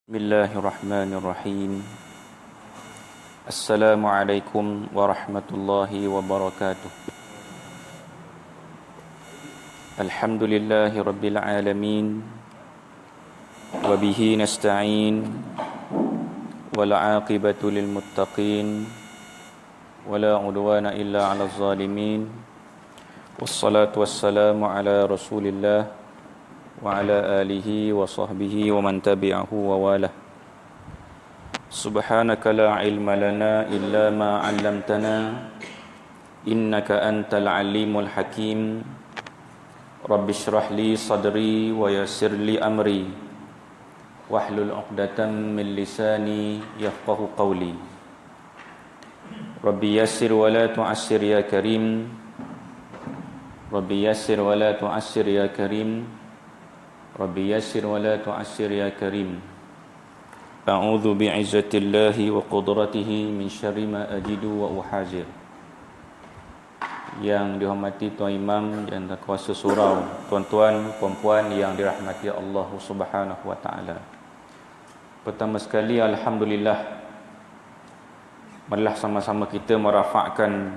Bismillahirrahmanirrahim. Assalamualaikum warahmatullahi wabarakatuh. Alhamdulillahi rabbil alamin. Wabihi nasta'in. Wal 'aqibatu lil muttaqin. Wala 'udwana illa 'alal zalimin. Wassalatu wassalamu ala Rasulillah wa ala alihi wa sahbihi wa man tabi'ahu wa walah. Subhanaka la ilma lana illa ma 'allamtana innaka antal alimul hakim. Rabbi shrah li sadri wa yassir li amri wahlul 'uqdatam min lisani yafqahu qawli. Rabbi yassir wa la tu'assir ya karim. Rabbi yassir wa la tu'assir ya karim. Rabbi yassir wa la tu'assir ya karim. A'udzu bi'izzatillahi wa qudratihi min syarri ma ajidu wa uhazir. Yang dihormati Tuan Imam dan kuasa surau, tuan-tuan, puan-puan yang dirahmati Allah Subhanahu wa taala. Pertama sekali, alhamdulillah, marilah sama-sama kita merafakkan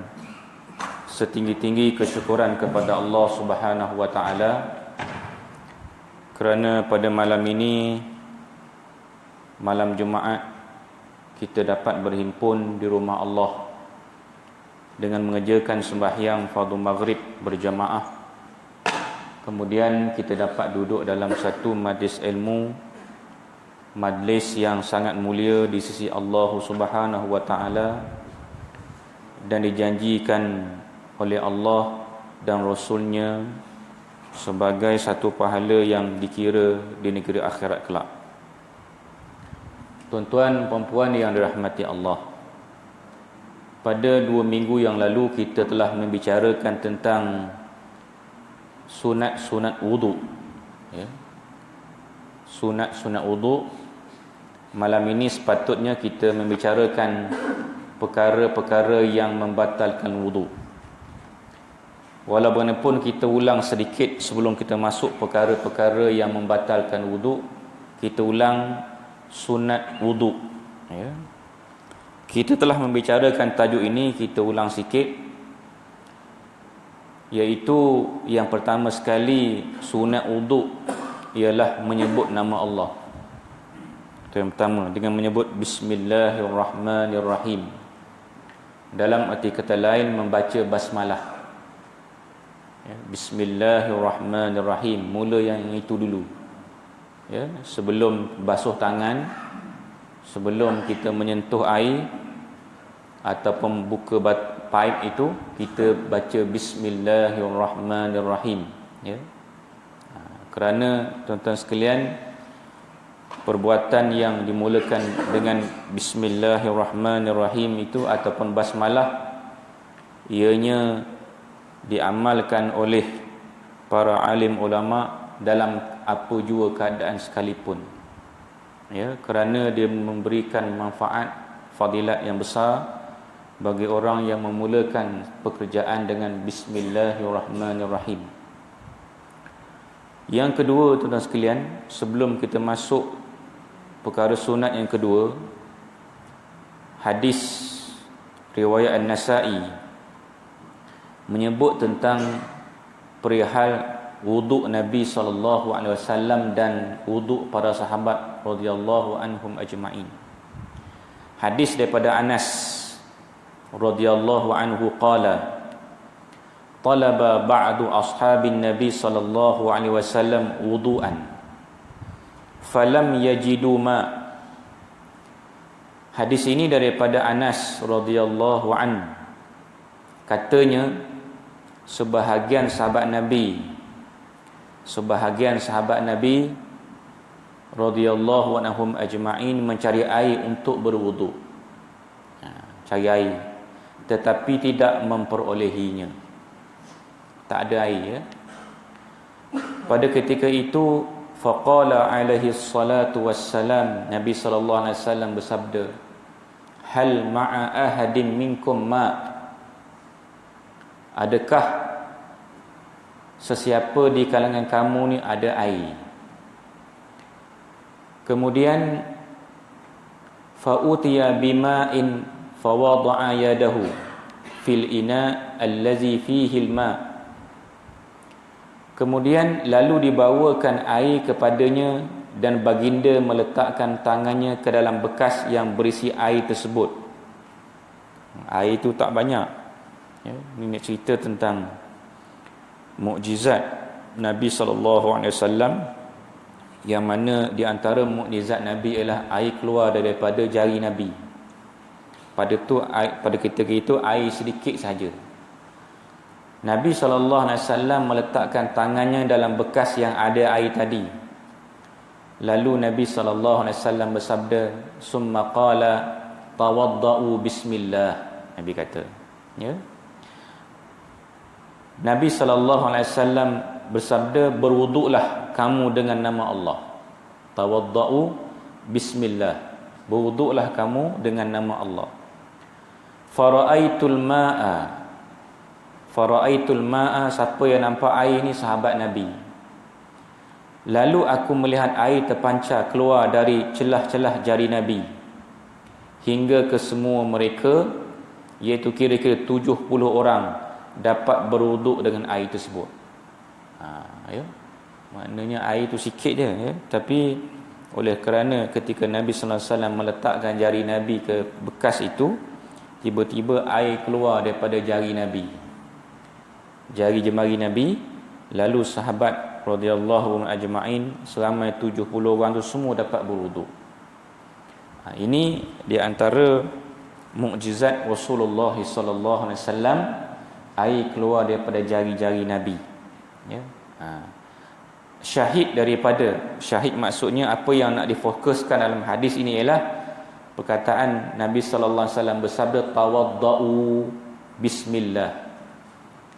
setinggi-tinggi kesyukuran kepada Allah Subhanahu wa taala kerana pada malam ini, malam Jumaat, kita dapat berhimpun di rumah Allah dengan mengerjakan sembahyang fardu maghrib berjamaah. Kemudian kita dapat duduk dalam satu majlis ilmu, majlis yang sangat mulia di sisi Allah Subhanahu wa taala, dan dijanjikan oleh Allah dan Rasulnya sebagai satu pahala yang dikira di negeri akhirat kelak. Tuan-tuan, puan-puan yang dirahmati Allah, pada 2 minggu yang lalu kita telah membicarakan tentang sunat-sunat wudu, ya. Sunat-sunat wudu. Malam ini sepatutnya kita membicarakan perkara-perkara yang membatalkan wudu. Walaupun kita ulang sedikit sebelum kita masuk perkara-perkara yang membatalkan wudu, kita ulang sunat wudu, ya. Kita telah membicarakan tajuk ini, kita ulang sikit, iaitu yang pertama sekali, sunat wudu ialah menyebut nama Allah. Itu yang pertama, dengan menyebut Bismillahirrahmanirrahim. Dalam arti kata lain, membaca basmalah, ya. Bismillahirrahmanirrahim, mula yang itu dulu, ya. Sebelum basuh tangan, sebelum kita menyentuh air ataupun buka pipe itu, kita baca Bismillahirrahmanirrahim, ya. Kerana tuan-tuan sekalian, perbuatan yang dimulakan dengan Bismillahirrahmanirrahim itu ataupun basmalah, ianya diamalkan oleh para alim ulama dalam apa jua keadaan sekalipun, ya, kerana dia memberikan manfaat, fadilat yang besar bagi orang yang memulakan pekerjaan dengan Bismillahirrahmanirrahim. Yang kedua, tuan-tuan sekalian, sebelum kita masuk perkara sunat yang kedua, hadis riwayat An-Nasa'i menyebut tentang perihal wuduk Nabi SAW dan wuduk para sahabat radhiyallahu anhum ajma'in. Hadis daripada Anas radhiyallahu anhu qala, talaba ba'du ashabin Nabi SAW wudu'an falam yajidu ma. Hadis ini daripada Anas radhiyallahu anhu. Katanya, sebahagian sahabat Nabi radhiyallahu anhum ajma'in mencari air untuk berwudu, cari air, tetapi tidak memperolehinya, tak ada air, ya. Pada ketika itu, faqala alaihi salatu wassalam, Nabi sallallahu alaihi wasallam bersabda, hal ma'a ahadin minkum ma, adakah sesiapa di kalangan kamu ni ada air? Kemudian fa utiya bima'in fa wada'a yadahu fil ina allazi fihi al-ma'. Kemudian lalu dibawakan air kepadanya dan baginda meletakkan tangannya ke dalam bekas yang berisi air tersebut. Air itu tak banyak. Ya, ini cerita tentang mukjizat Nabi SAW, yang mana di antara mukjizat Nabi ialah air keluar daripada jari Nabi. Pada ketika itu air sedikit saja. Nabi SAW meletakkan tangannya dalam bekas yang ada air tadi. Lalu Nabi SAW bersabda, summa qala tawadda'u bismillah. Nabi kata, ya. Nabi SAW bersabda, berwuduklah kamu dengan nama Allah. Tawadda'u bismillah. Berwuduklah kamu dengan nama Allah. Fara'aitul ma'a, siapa yang nampak air ni sahabat Nabi. Lalu aku melihat air terpancar keluar dari celah-celah jari Nabi hingga ke semua mereka, iaitu kira-kira 70 orang dapat berwuduk dengan air tersebut. Ya. Maknanya air tu sikit je, ya. Tapi oleh kerana ketika Nabi sallallahu alaihi wasallam meletakkan jari Nabi ke bekas itu, tiba-tiba air keluar daripada jari Nabi, jari jemari Nabi. Lalu sahabat radhiyallahu ajma'in seramai 70 orang tu semua dapat berwuduk. Ini di antara mukjizat Rasulullah sallallahu alaihi wasallam, air keluar daripada jari-jari Nabi, ya. Syahid maksudnya apa yang nak difokuskan dalam hadis ini ialah perkataan Nabi sallallahu alaihi wasallam bersabda, tawadda'u bismillah.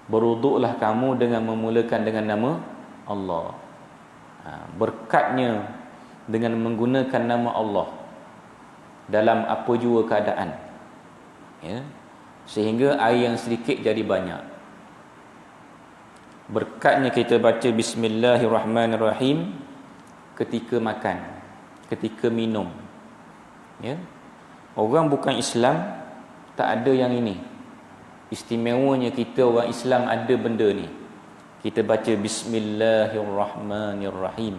Berwuduklah kamu dengan memulakan dengan nama Allah. Berkatnya dengan menggunakan nama Allah dalam apa jua keadaan, ya, sehingga air yang sedikit jadi banyak. Berkatnya kita baca bismillahirrahmanirrahim ketika makan, ketika minum, ya. Orang bukan Islam tak ada yang ini. Istimewanya kita orang Islam ada benda ni. Kita baca bismillahirrahmanirrahim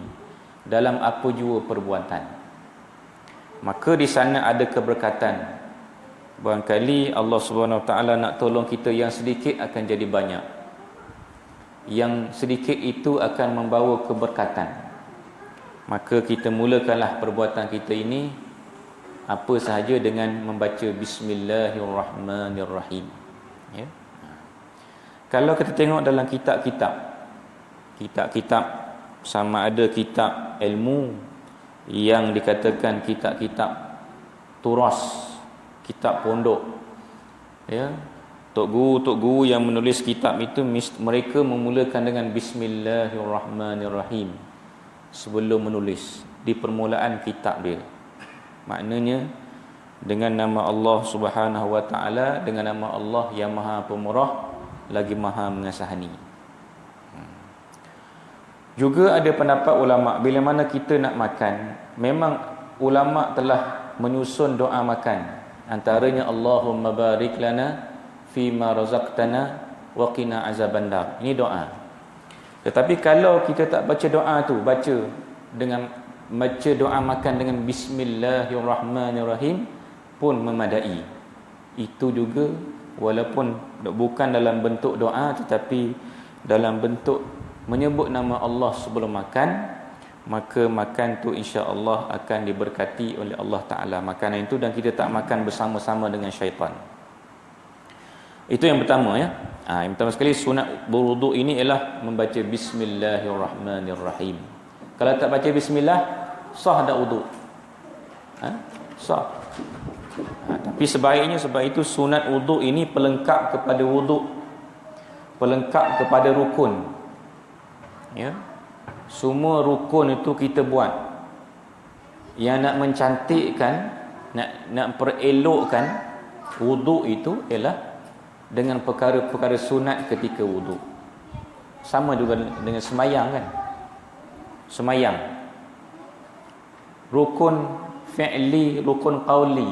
dalam apa jua perbuatan. Maka di sana ada keberkatan. Barangkali Allah Subhanahu Wa Taala nak tolong kita, yang sedikit akan jadi banyak. Yang sedikit itu akan membawa keberkatan. Maka kita mulakanlah perbuatan kita ini apa sahaja dengan membaca bismillahirrahmanirrahim, ya. Kalau kita tengok dalam kitab-kitab sama ada kitab ilmu yang dikatakan kitab-kitab turas, kitab pondok, ya, tok guru yang menulis kitab itu mereka memulakan dengan bismillahirrahmanirrahim sebelum menulis di permulaan kitab dia. Maknanya dengan nama Allah Subhanahu Wa Taala, dengan nama Allah yang Maha Pemurah lagi Maha Mengasihani. Juga ada pendapat ulama, bila mana kita nak makan, memang ulama telah menyusun doa makan. Antaranya Allahumma barik lana fima razaqtana wa qina azabannar. Ini doa. Tetapi kalau kita tak baca doa tu, baca doa makan dengan bismillahirrahmanirrahim pun memadai. Itu juga walaupun bukan dalam bentuk doa tetapi dalam bentuk menyebut nama Allah sebelum makan, maka makan tu insya-Allah akan diberkati oleh Allah Taala makanan itu, dan kita tak makan bersama-sama dengan syaitan. Itu yang pertama, ya. Yang pertama sekali sunat berwuduk ini ialah membaca bismillahirrahmanirrahim. Kalau tak baca bismillah, sah tak wuduk? Sah. Tapi sebaiknya, sebab itu sunat wuduk ini pelengkap kepada wuduk, pelengkap kepada rukun, ya. Semua rukun itu kita buat. Yang nak mencantikkan, nak perelokkan wuduk itu ialah dengan perkara-perkara sunat ketika wuduk. Sama juga dengan semayang, kan. Semayang, rukun fi'li, rukun qauli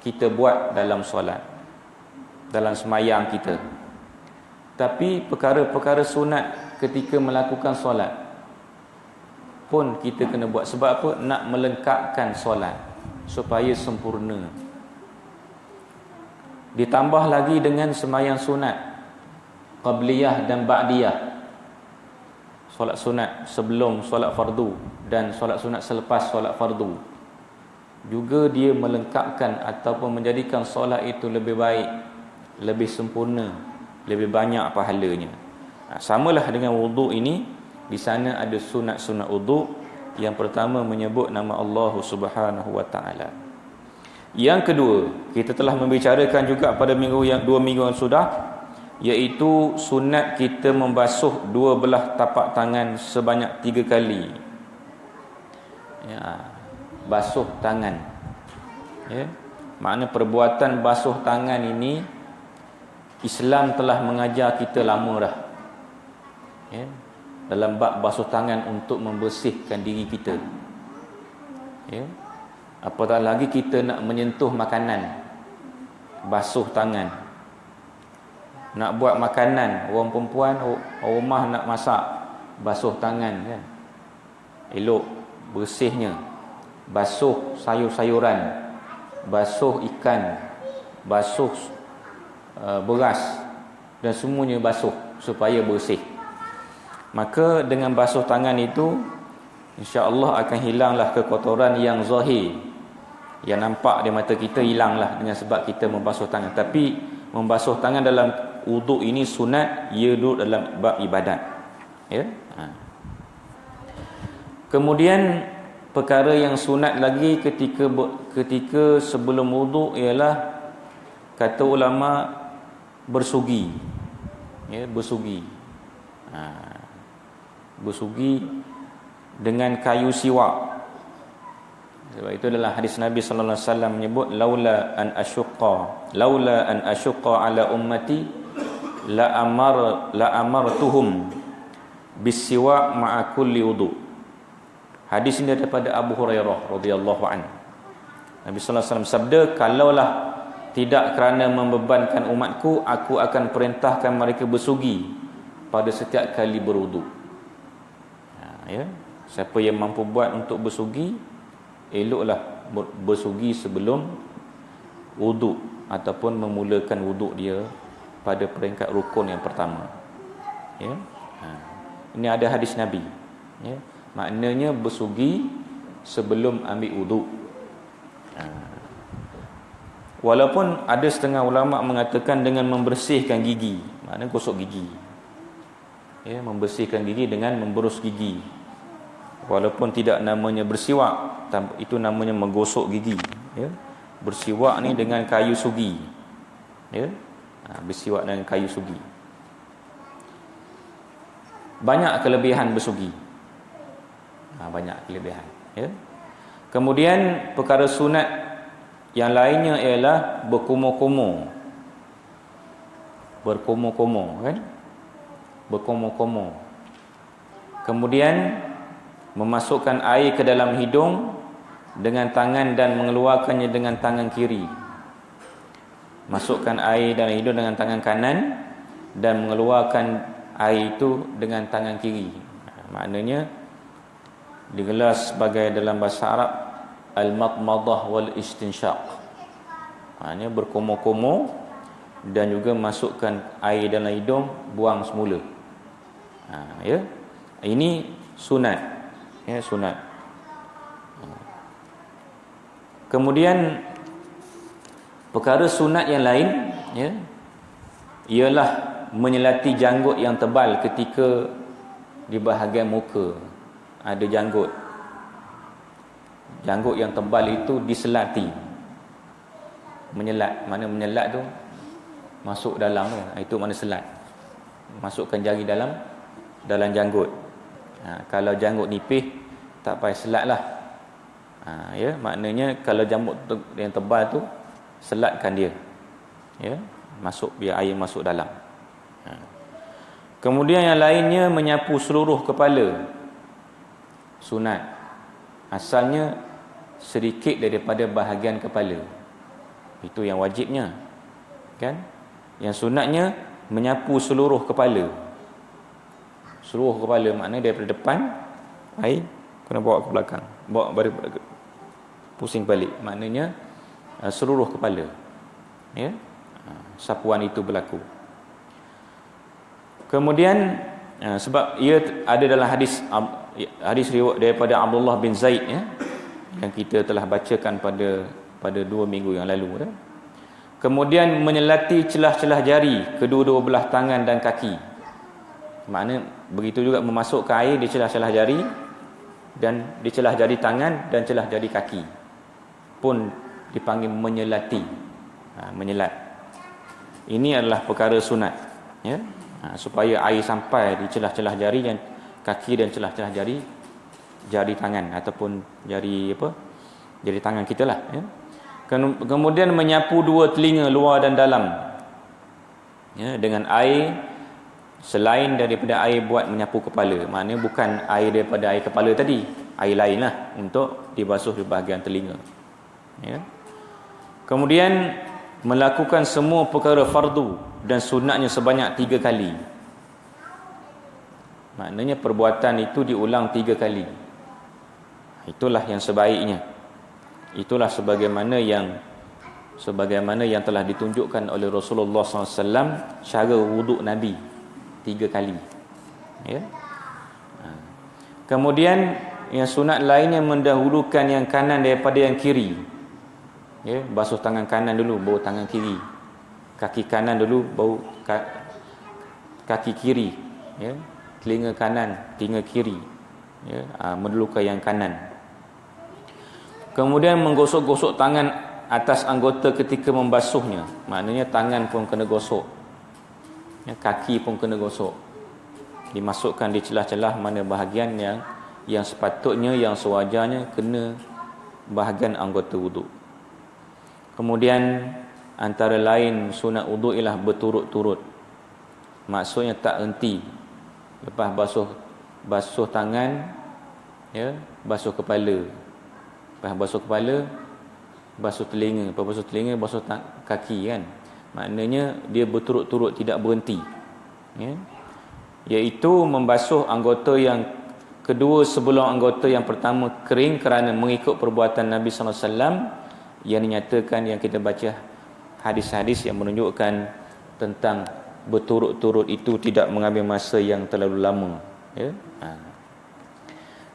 kita buat dalam solat, dalam semayang kita. Tapi perkara-perkara sunat ketika melakukan solat pun kita kena buat. Sebab apa? Nak melengkapkan solat supaya sempurna. Ditambah lagi dengan semayang sunat qabliyah dan ba'diyah. Solat sunat sebelum solat fardu dan solat sunat selepas solat fardu, juga dia melengkapkan ataupun menjadikan solat itu lebih baik, lebih sempurna, lebih banyak pahalanya. Samalah dengan wuduk ini. Di sana ada sunat-sunat wuduk. Yang pertama menyebut nama Allah Subhanahu wa taala. Yang kedua, kita telah membicarakan juga pada dua minggu yang sudah, iaitu sunat kita membasuh dua belah tapak tangan sebanyak 3 kali. Ya, basuh tangan. Ya, makna perbuatan basuh tangan ini Islam telah mengajar kita lama dah. Ya, dalam bab basuh tangan untuk membersihkan diri kita. Ya, apatah lagi kita nak menyentuh makanan, basuh tangan. Nak buat makanan, orang perempuan rumah nak masak, basuh tangan kan, elok bersihnya. Basuh sayur-sayuran, basuh ikan, basuh beras, dan semuanya basuh supaya bersih. Maka dengan basuh tangan itu, insya-Allah akan hilanglah kekotoran yang zahir, yang nampak di mata kita, hilanglah dengan sebab kita membasuh tangan. Tapi membasuh tangan dalam wuduk ini sunat, ia duduk dalam bab ibadat. Ya. Kemudian perkara yang sunat lagi ketika sebelum wuduk ialah, kata ulama, bersugi. Ya, bersugi. Bersugi dengan kayu siwak. Sebab itu adalah hadis Nabi sallallahu alaihi wasallam menyebut, laula an asyqa ala ummati la amartuhum bisiwak ma'a kulli wudu. Hadis ini daripada Abu Hurairah radhiyallahu anhu. Nabi sallallahu alaihi wasallam sabda, kalaulah tidak kerana membebankan umatku, aku akan perintahkan mereka bersugi pada setiap kali berwudu. Ya, siapa yang mampu buat untuk bersugi, eloklah bersugi sebelum wuduk ataupun memulakan wuduk dia pada peringkat rukun yang pertama. Ya. Ini ada hadis Nabi. Ya. Maknanya bersugi sebelum ambil wuduk. Walaupun ada setengah ulama mengatakan dengan membersihkan gigi, maknanya gosok gigi. Ya, membersihkan gigi dengan memberus gigi. Walaupun tidak namanya bersiwak, itu namanya menggosok gigi. Ya. Bersiwak ni dengan kayu sugi. Ya. Bersiwak dengan kayu sugi. Banyak kelebihan bersugi. Banyak kelebihan. Ya. Kemudian perkara sunat yang lainnya ialah berkumur-kumur. Berkumur-kumur, kan? Berkumur-kumur. Kemudian memasukkan air ke dalam hidung dengan tangan dan mengeluarkannya dengan tangan kiri. Masukkan air dalam hidung dengan tangan kanan dan mengeluarkan air itu dengan tangan kiri. Maknanya digelar sebagai dalam bahasa Arab al-madmadah wal istinsyaq. Maknanya berkumur-kumur dan juga masukkan air dalam hidung, buang semula. Ya. Ini sunat. Ya, sunat. Kemudian perkara sunat yang lain, ya, ialah menyelati janggut yang tebal ketika di bahagian muka ada janggut. Janggut yang tebal itu diselati. Menyelat, mana menyelat tu masuk dalam tu, itu mana selat. Masukkan jari dalam janggut. Kalau janggut nipis tak payah selat lah. Ya, maknanya kalau janggut yang tebal tu selatkan dia. Ya, masuk, biar air masuk dalam. Kemudian yang lainnya menyapu seluruh kepala. Sunat. Asalnya sedikit daripada bahagian kepala. Itu yang wajibnya, kan? Yang sunatnya menyapu seluruh kepala. Seluruh kepala maknanya daripada depan air kena bawa ke belakang, bawa balik pusing balik, maknanya seluruh kepala, ya. Sapuan itu berlaku. Kemudian sebab ia ada dalam hadis riwayat daripada Abdullah bin Zaid, ya, yang kita telah bacakan pada 2 minggu yang lalu, ya. Kemudian menyelati celah-celah jari kedua-dua belah tangan dan kaki. Maknanya begitu juga memasukkan air di celah-celah jari dan di celah jari tangan dan celah jari kaki pun dipanggil menyelati. Menyelat. Ini adalah perkara sunat, ya. Supaya air sampai di celah-celah jari dan kaki dan celah-celah jari tangan ataupun jari tangan kita lah, ya. Kemudian menyapu 2 telinga luar dan dalam, ya, dengan air selain daripada air buat menyapu kepala. Maknanya bukan air daripada air kepala tadi, air lain lah untuk dibasuh di bahagian telinga, ya. Kemudian melakukan semua perkara fardu dan sunatnya sebanyak 3 kali. Maknanya perbuatan itu diulang 3 kali. Itulah yang sebaiknya. Itulah sebagaimana yang telah ditunjukkan oleh Rasulullah SAW cara wuduk Nabi 3 kali, ya. Kemudian yang sunat lainnya mendahulukan yang kanan daripada yang kiri, ya. Basuh tangan kanan dulu baru tangan kiri, kaki kanan dulu baru kaki kiri, ya. Telinga kanan, telinga kiri, ya. Mendahulukan yang kanan. Kemudian menggosok-gosok tangan atas anggota ketika membasuhnya. Maknanya tangan pun kena gosok, ya, kaki pun kena gosok. Dimasukkan di celah-celah mana bahagian yang sepatutnya, yang sewajarnya kena bahagian anggota wuduk. Kemudian antara lain sunat wuduk ialah berturut-turut. Maksudnya tak henti. Lepas basuh tangan, ya, basuh kepala. Lepas basuh kepala, basuh telinga. Lepas basuh telinga, basuh kaki, kan. Maknanya dia berturut-turut, tidak berhenti, ya. Iaitu membasuh anggota yang kedua sebelum anggota yang pertama kering kerana mengikut perbuatan Nabi SAW yang dinyatakan, yang kita baca hadis-hadis yang menunjukkan tentang berturut-turut itu tidak mengambil masa yang terlalu lama, ya.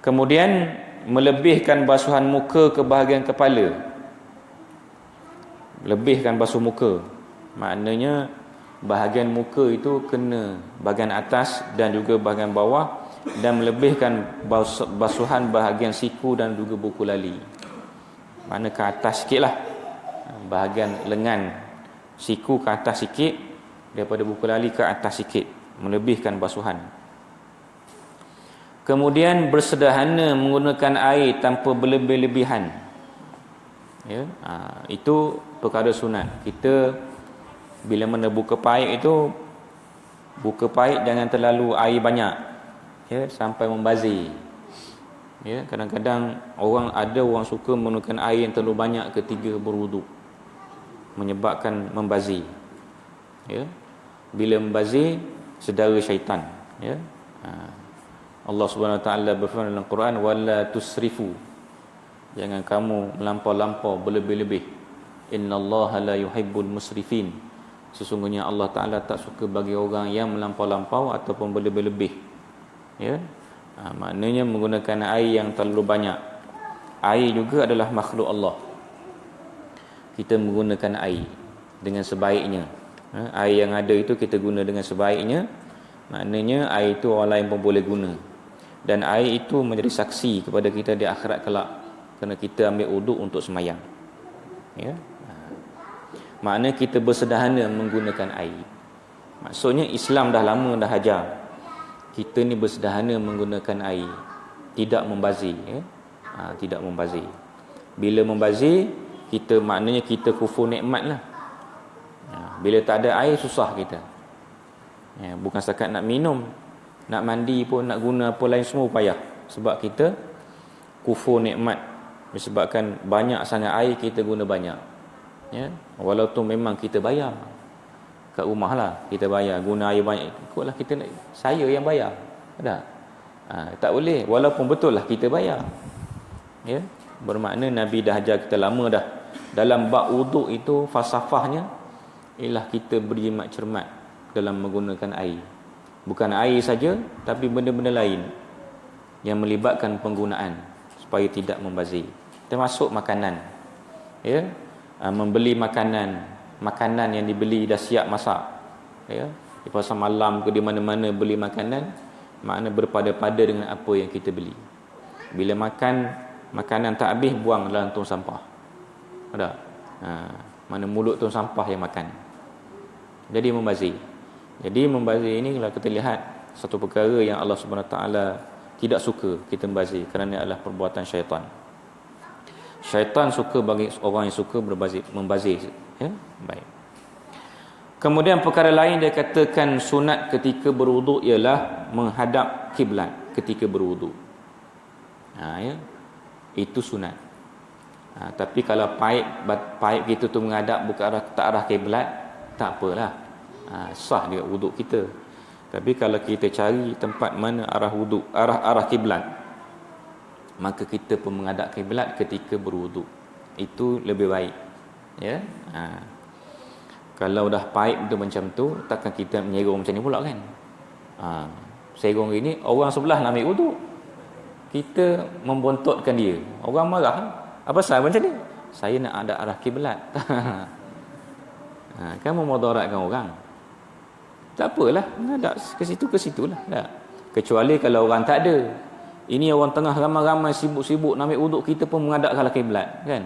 Kemudian melebihkan basuhan muka ke bahagian kepala. Lebihkan basuh muka, maknanya bahagian muka itu kena bahagian atas dan juga bahagian bawah, dan melebihkan basuhan bahagian siku dan juga buku lali. Makna ke atas sikit lah, bahagian lengan siku ke atas sikit, daripada buku lali ke atas sikit, melebihkan basuhan. Kemudian bersederhana menggunakan air tanpa berlebih-lebihan, ya. Itu perkara sunat. Kita bila mana buka paip itu, buka paip jangan terlalu air banyak, ya, sampai membazir, ya. Kadang-kadang orang suka menggunakan air yang terlalu banyak ketika berwuduk, menyebabkan membazir, ya. Bila membazir, sedara syaitan, ya. Allah Subhanahu Wa Taala berfirman dalam Quran, wala tusrifu, jangan kamu melampau-lampau, berlebih-lebih. Innallaha la yuhibbul musrifin, sesungguhnya Allah Taala tak suka bagi orang yang melampau-lampau ataupun berlebih-lebih, ya. Maknanya menggunakan air yang terlalu banyak. Air juga adalah makhluk Allah. Kita menggunakan air dengan sebaiknya, air yang ada itu kita guna dengan sebaiknya. Maknanya air itu orang lain pun boleh guna, dan air itu menjadi saksi kepada kita di akhirat kelak, kerana kita ambil uduk untuk semayang, ya. Maknanya kita bersederhana menggunakan air. Maksudnya Islam dah lama dah ajar kita ni bersederhana menggunakan air, tidak membazir, ya. Tidak membazir. Bila membazir, kita maknanya kita kufur nikmat lah. Bila tak ada air, susah kita, ya. Bukan setakat nak minum, nak mandi pun, nak guna apa lain semua payah, sebab kita kufur nikmat Disebabkan banyak sangat air, kita guna banyak. Ya, walaupun memang kita bayar kat rumah lah, kita bayar guna air banyak, ikutlah kita nak, saya yang bayar. Tak? Tak boleh, walaupun betul lah kita bayar. Ya, bermakna Nabi dah ajar kita lama dah. Dalam bab wuduk itu falsafahnya ialah kita berjimat cermat dalam menggunakan air. Bukan air saja, tapi benda-benda lain yang melibatkan penggunaan supaya tidak membazir. Termasuk makanan. Ya, membeli makanan yang dibeli dah siap masak. Ya, di pasar malam ke di mana-mana beli makanan, makna berpada-pada dengan apa yang kita beli. Bila makan makanan tak habis, buang dalam tong sampah. Ada? Mana mulut tong sampah yang makan. Jadi membazir. Jadi membazir ini kalau kita lihat satu perkara yang Allah Subhanahu Wa Taala tidak suka kita membazir, kerana adalah perbuatan syaitan. Syaitan suka bagi orang yang suka membazir. Ya? Baik. Kemudian perkara lain dia katakan sunat ketika berwuduk ialah menghadap kiblat ketika berwuduk. Ya. Itu sunat. Tapi kalau paip kita tu menghadap bukan arah kiblat, tak apalah. Sah juga wuduk kita. Tapi kalau kita cari tempat mana arah wuduk, arah kiblat, maka kita pun menghadap kiblat ketika berwuduk. Itu lebih baik. Ya. Kalau dah paip tu macam tu, takkan kita menyerong macam ni pula kan? Serong ini orang sebelah nak ambil wuduk, kita membontotkan dia. Orang marah. Apa pasal macam ni? Saya nak ada arah kiblat. Kan memudaratkan orang. Tak apalah, menghadap ke situ lah. Tak. Kecuali kalau orang tak ada. Ini orang tengah ramai-ramai sibuk-sibuk nak ambil wuduk, kita pun menghadap kalau kiblat, kan?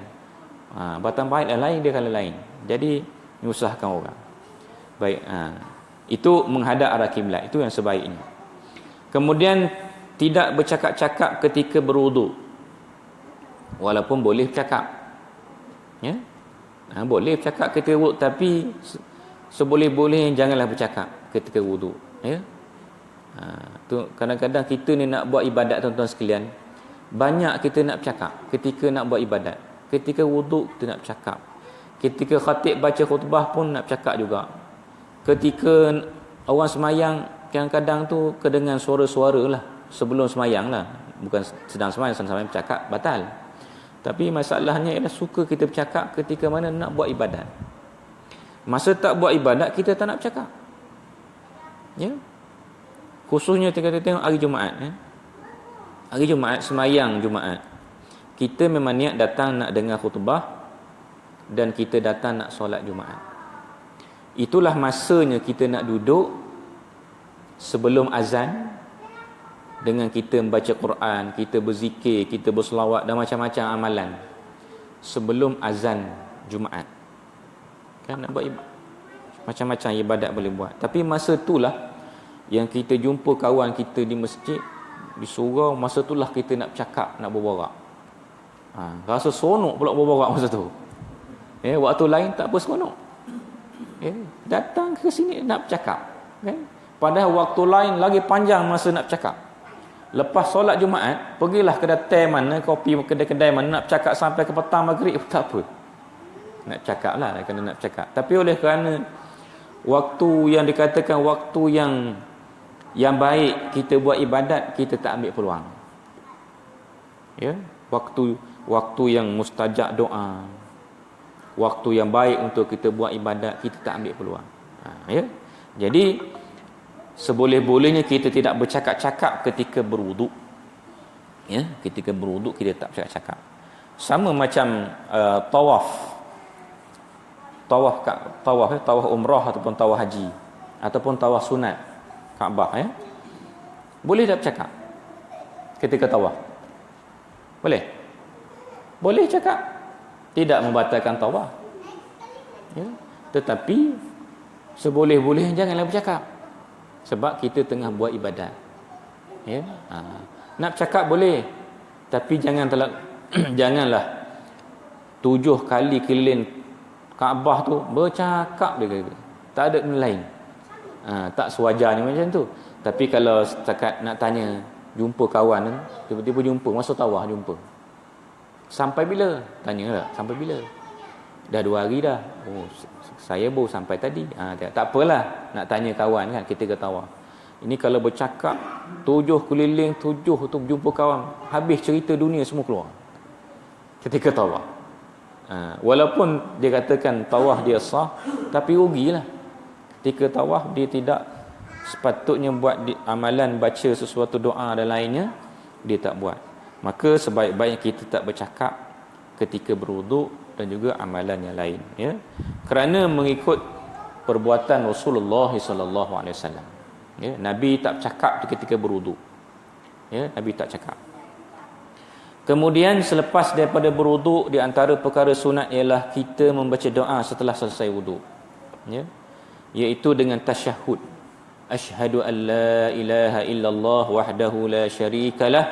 Batang paip lain, dia kalau lain. Jadi menyusahkan orang. Baik, itu menghadap arah kiblat, itu yang sebaiknya. Kemudian tidak bercakap-cakap ketika berwuduk. Walaupun boleh bercakap. Ya? Boleh bercakap ketika wuduk, tapi seboleh-boleh janganlah bercakap ketika wuduk. Ya? Tu kadang-kadang kita ni nak buat ibadat, tuan-tuan sekalian, banyak kita nak bercakap ketika nak buat ibadat. Ketika wuduk kita nak bercakap. Ketika khatib baca khutbah pun nak bercakap juga. Ketika orang semayang, kadang-kadang tu kedengar suara-suara lah sebelum semayang lah. Bukan sedang semayang bercakap, batal. Tapi masalahnya ialah suka kita bercakap ketika mana nak buat ibadat. Masa tak buat ibadat, kita tak nak bercakap. Ya. Khususnya kita tengok hari Jumaat. Hari Jumaat, semayang Jumaat, kita memang niat datang nak dengar khutbah, dan kita datang nak solat Jumaat. Itulah masanya kita nak duduk sebelum azan, dengan kita membaca Quran, kita berzikir, kita berselawat dan macam-macam amalan sebelum azan Jumaat. Kan nak buat macam-macam ibadat boleh buat. Tapi masa itulah yang kita jumpa kawan kita di masjid, di surau, masa itulah kita nak bercakap, nak berborak. Rasa seronok pula berborak masa tu. Waktu lain tak apa seronok. Datang ke sini nak bercakap. Padahal waktu lain lagi panjang masa nak bercakap. Lepas solat Jumaat, pergilah kedai mana, kopi kedai-kedai mana, nak bercakap sampai ke petang maghrib pun tak apa. Nak bercakap lah, kena nak bercakap. Tapi oleh kerana waktu yang dikatakan waktu yang baik kita buat ibadat, kita tak ambil peluang. Ya, waktu yang mustajab doa, waktu yang baik untuk kita buat ibadat, kita tak ambil peluang. Ya. Jadi seboleh-bolehnya kita tidak bercakap-cakap ketika berwuduk. Ya, ketika berwuduk kita tak bercakap-cakap. Sama macam tawaf umrah ataupun tawaf haji ataupun tawaf sunat Kaabah, ya. Boleh tak bercakap ketika tawaf? Boleh cakap, tidak membatalkan tawaf. Ya, tetapi seboleh-boleh janganlah bercakap, sebab kita tengah buat ibadat. Ya, nak bercakap boleh, tapi janganlah 7 kali keliling Kaabah tu bercakap dia, tak ada benda lain. Tak sewajarnya macam tu. Tapi kalau setakat nak tanya, jumpa kawan, tiba-tiba jumpa masa tawaf, jumpa. Sampai bila? Tanyalah, sampai bila? Dah 2 hari dah. Oh, saya baru sampai tadi. Tak apalah nak tanya kawan kan, kita ke tawaf. Ini kalau bercakap 7 keliling 7 untuk jumpa kawan, habis cerita dunia semua keluar ketika tawaf. Walaupun dia katakan tawaf dia sah, tapi rugilah. Ketika tawaf dia tidak sepatutnya buat amalan baca sesuatu doa dan lainnya, dia tak buat. Maka sebaik-baiknya kita tak bercakap ketika berwuduk dan juga amalan yang lain, ya. Kerana mengikut perbuatan Rasulullah sallallahu alaihi wasallam. Ya, Nabi tak bercakap ketika berwuduk. Ya, Nabi tak cakap. Kemudian selepas daripada berwuduk, di antara perkara sunat ialah kita membaca doa setelah selesai wuduk. Ya. Iaitu dengan tasyahud. Asyhadu an la ilaha illallah wahdahu la syarikalah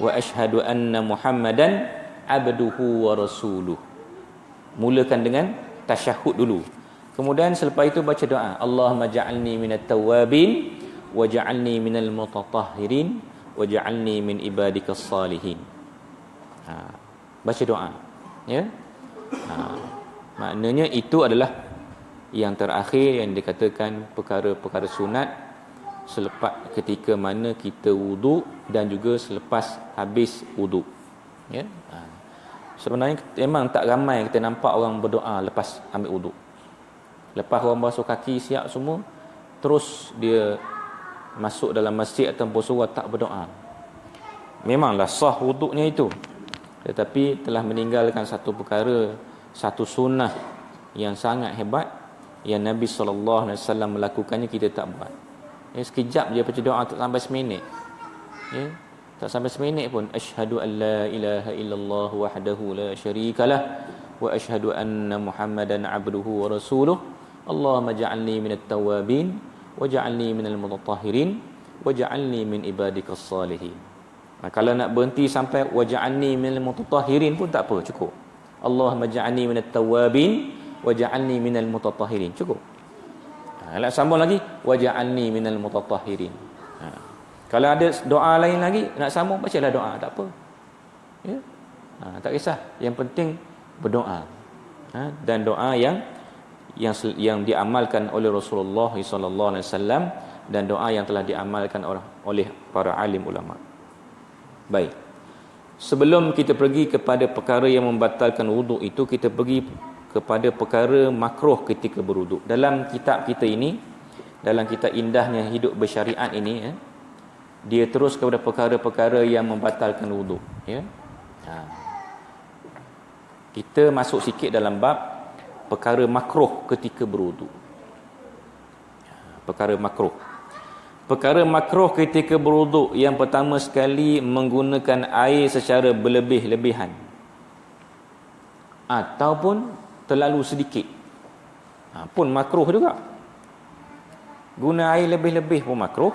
wa asyhadu anna Muhammadan abduhu wa rasuluh. Mulakan dengan tasyahud dulu. Kemudian selepas itu baca doa. Allahumma ja'alni minat tawwabin wa ja'alni minal mutatahhirin wa ja'alni min ibadikas salihin. Baca doa, ya. Maknanya itu adalah yang terakhir yang dikatakan perkara-perkara sunat selepas ketika mana kita wuduk dan juga selepas habis wuduk, ya. Sebenarnya memang tak ramai kita nampak orang berdoa lepas ambil wuduk. Lepas orang basuh kaki siap semua, terus dia masuk dalam masjid ataupun surau tak berdoa. Memanglah sah wuduknya itu, tetapi telah meninggalkan satu perkara, satu sunnah yang sangat hebat yang Nabi SAW melakukannya, kita tak buat. Sekejap je baca doa, tak sampai seminit. Ya, tak sampai seminit pun. Asyhadu an la ilaha illallah wahdahu la syarikalah wa asyhadu anna Muhammadan abduhu wa rasuluh. Allahumma ja'alni minat tawwabin wa ja'alni minal mutatahhirin wa ja'alni min ibadikas salihin. Kalau nak berhenti sampai wa ja'alni minal mutatahhirin pun tak apa, cukup. Allahumma ja'alni minat tawwabin wa ja'alni minal mutatahhirin, cukup. Nak sambung lagi wa ja'alni minal mutatahhirin. Kalau ada doa lain lagi nak sambung, bacalah doa, tak apa. Ya. Tak kisah, yang penting berdoa. Dan doa yang diamalkan oleh Rasulullah sallallahu alaihi wasallam dan doa yang telah diamalkan oleh para alim ulama. Baik. Sebelum kita pergi kepada perkara yang membatalkan wuduk itu, kita pergi kepada perkara makruh ketika berwuduk. Dalam kitab kita ini, dalam kitab Indahnya Hidup Bersyariat ini, dia terus kepada perkara-perkara yang membatalkan wuduk, ya. Kita masuk sikit dalam bab perkara makruh ketika berwuduk. Perkara makruh. Perkara makruh ketika berwuduk, yang pertama sekali menggunakan air secara berlebih-lebihan ataupun terlalu sedikit, pun makruh juga. Guna air lebih-lebih pun makruh,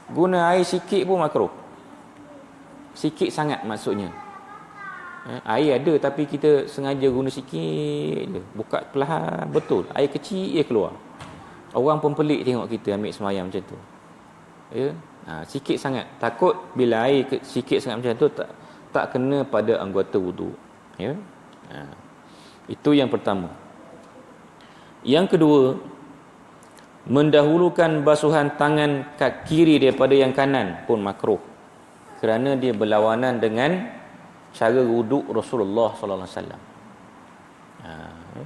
guna air sikit pun makruh. Sikit sangat maksudnya, air ada tapi kita sengaja guna sikit je, buka perlahan, betul air kecil je keluar. Orang pun pelik tengok kita ambil semayang macam tu, ya. Sikit sangat, takut bila air sikit sangat macam tu tak kena pada anggota wuduk, ya. Itu yang pertama. Yang kedua, mendahulukan basuhan tangan kiri daripada yang kanan pun makruh, kerana dia berlawanan dengan cara wuduk Rasulullah sallallahu alaihi wasallam.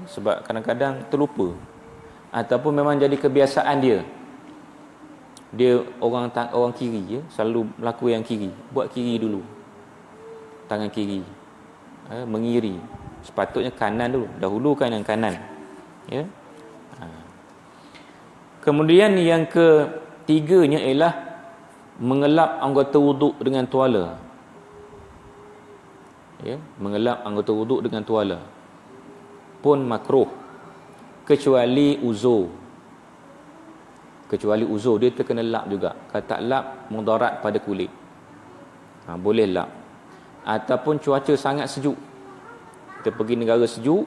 Sebab kadang-kadang terlupa ataupun memang jadi kebiasaan dia. Dia orang kiri je, selalu melaku yang kiri, buat kiri dulu. Tangan kiri. Mengiri. Sepatutnya kanan dulu, dahulukan yang kanan. Ya. Kemudian yang ketiganya ialah mengelap anggota wuduk dengan tuala. Ya, mengelap anggota wuduk dengan tuala pun makruh, kecuali uzur. Kecuali uzur, dia terkena lap juga. Kalau tak lap, mudarat pada kulit. Boleh lap. Ataupun cuaca sangat sejuk, kita pergi negara sejuk,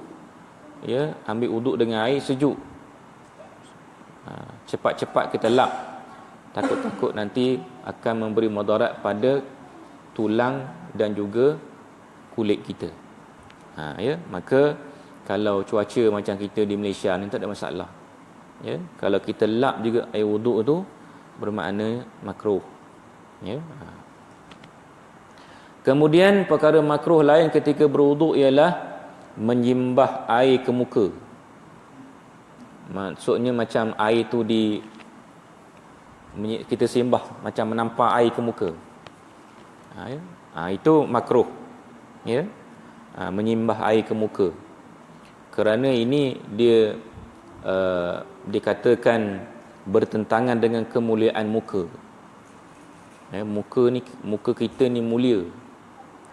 ya, ambil wuduk dengan air sejuk, cepat-cepat kita lap, takut-takut nanti akan memberi mudarat pada tulang dan juga kulit kita. Ya, maka kalau cuaca macam kita di Malaysia ni tak ada masalah. Ya, kalau kita lap juga air wuduk tu bermakna makruh. Ya. Kemudian perkara makruh lain ketika berwuduk ialah menyimbah air ke muka. Maksudnya macam air tu kita simbah macam menampak air ke muka. Ya. Itu makruh. Ya. Menyimbah air ke muka. Kerana ini dia dikatakan bertentangan dengan kemuliaan muka. Ya, muka kita ni mulia.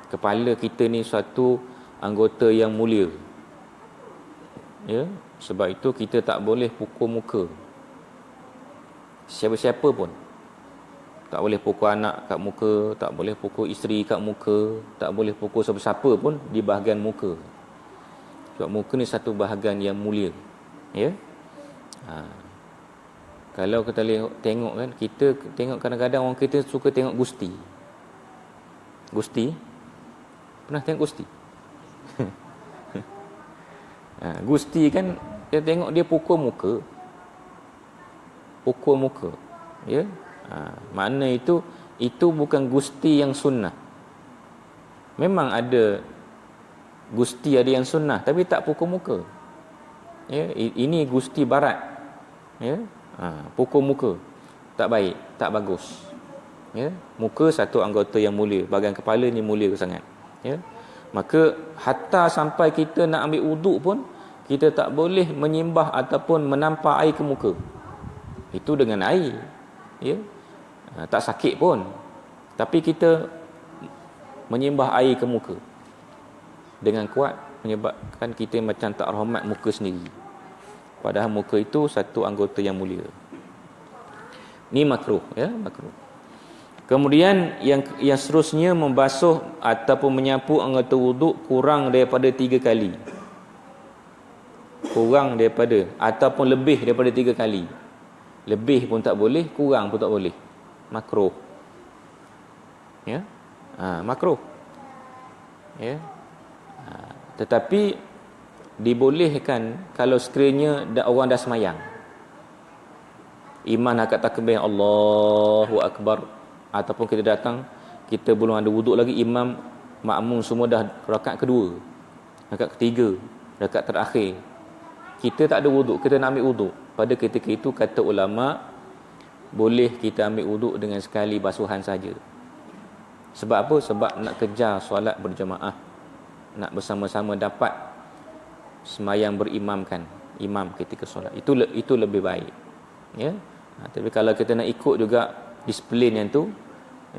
Kepala kita ni suatu anggota yang mulia. Ya, sebab itu kita tak boleh pukul muka. Siapa-siapa pun. Tak boleh pukul anak kat muka, tak boleh pukul isteri kat muka, tak boleh pukul siapa-siapa pun di bahagian muka. Sebab muka ni satu bahagian yang mulia. Ya. Kalau kita tengok kan, kita tengok kadang-kadang orang kita suka tengok gusti. Gusti? Pernah tengok gusti? Gusti kan kita tengok dia pukul muka. Pukul muka. Ya. Makna itu bukan gusti yang sunnah. Memang ada gusti ada yang sunnah tapi tak pukul muka. Ya, ini gusti barat. Ya. Pukul muka tak baik, tak bagus. Ya, muka satu anggota yang mulia, bahagian kepala ni mulia sangat. Ya. Maka hatta sampai kita nak ambil wuduk pun kita tak boleh menyimbah ataupun menampak air ke muka. Itu dengan air. Ya. Tak sakit pun. Tapi kita menyimbah air ke muka dengan kuat menyebabkan kita macam tak hormat muka sendiri. Padahal muka itu satu anggota yang mulia. Ni makruh, ya, makruh. Kemudian yang seterusnya membasuh ataupun menyapu anggota wuduk kurang daripada 3 kali. Kurang daripada ataupun lebih daripada 3 kali. Lebih pun tak boleh, kurang pun tak boleh. Makruh. Ya. Makruh. Ya. Tetapi dibolehkan kalau sekiranya orang dah semayang. Imam akad takbir Allahu Akbar, ataupun kita datang, kita belum ada wuduk lagi, imam makmum semua dah rakaat kedua, rakaat ketiga, rakaat terakhir. Kita tak ada wuduk, kita nak ambil wuduk. Pada ketika itu kata ulama, boleh kita ambil wuduk dengan sekali basuhan saja. Sebab apa? Sebab nak kejar solat berjemaah, nak bersama-sama dapat semayang berimamkan imam ketika solat. Itu lebih baik. Ya. Tapi kalau kita nak ikut juga disiplin yang tu,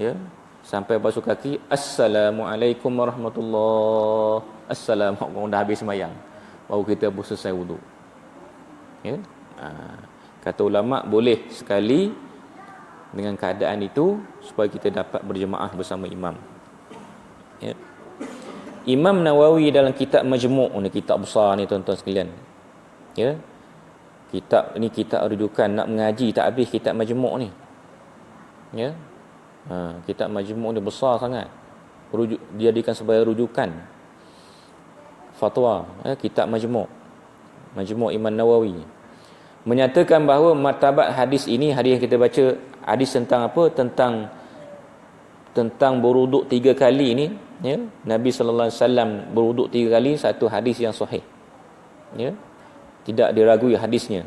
ya, sampai basuh kaki, Assalamualaikum warahmatullahi, Assalamualaikum, dah habis semayang, baru kita selesai wuduk. Ya. Kata ulama boleh sekali dengan keadaan itu supaya kita dapat berjemaah bersama imam. Ya. Imam Nawawi dalam kitab Majmu' ni, kitab besar ni tuan-tuan sekalian. Ya. Kitab ni kitab rujukan, nak mengaji tak habis kitab Majmu' ni. Ya. Kitab Majmu' ni besar sangat. Dijadikan sebagai rujukan fatwa, ya, kitab Majmu'. Majmu' Imam Nawawi menyatakan bahawa martabat hadis ini, hadis yang kita baca, hadis tentang apa? Tentang berwuduk 3 kali ni, ya. Nabi sallallahu alaihi wasallam berwuduk 3 kali, satu hadis yang sahih. Ya. Tidak diragui hadisnya.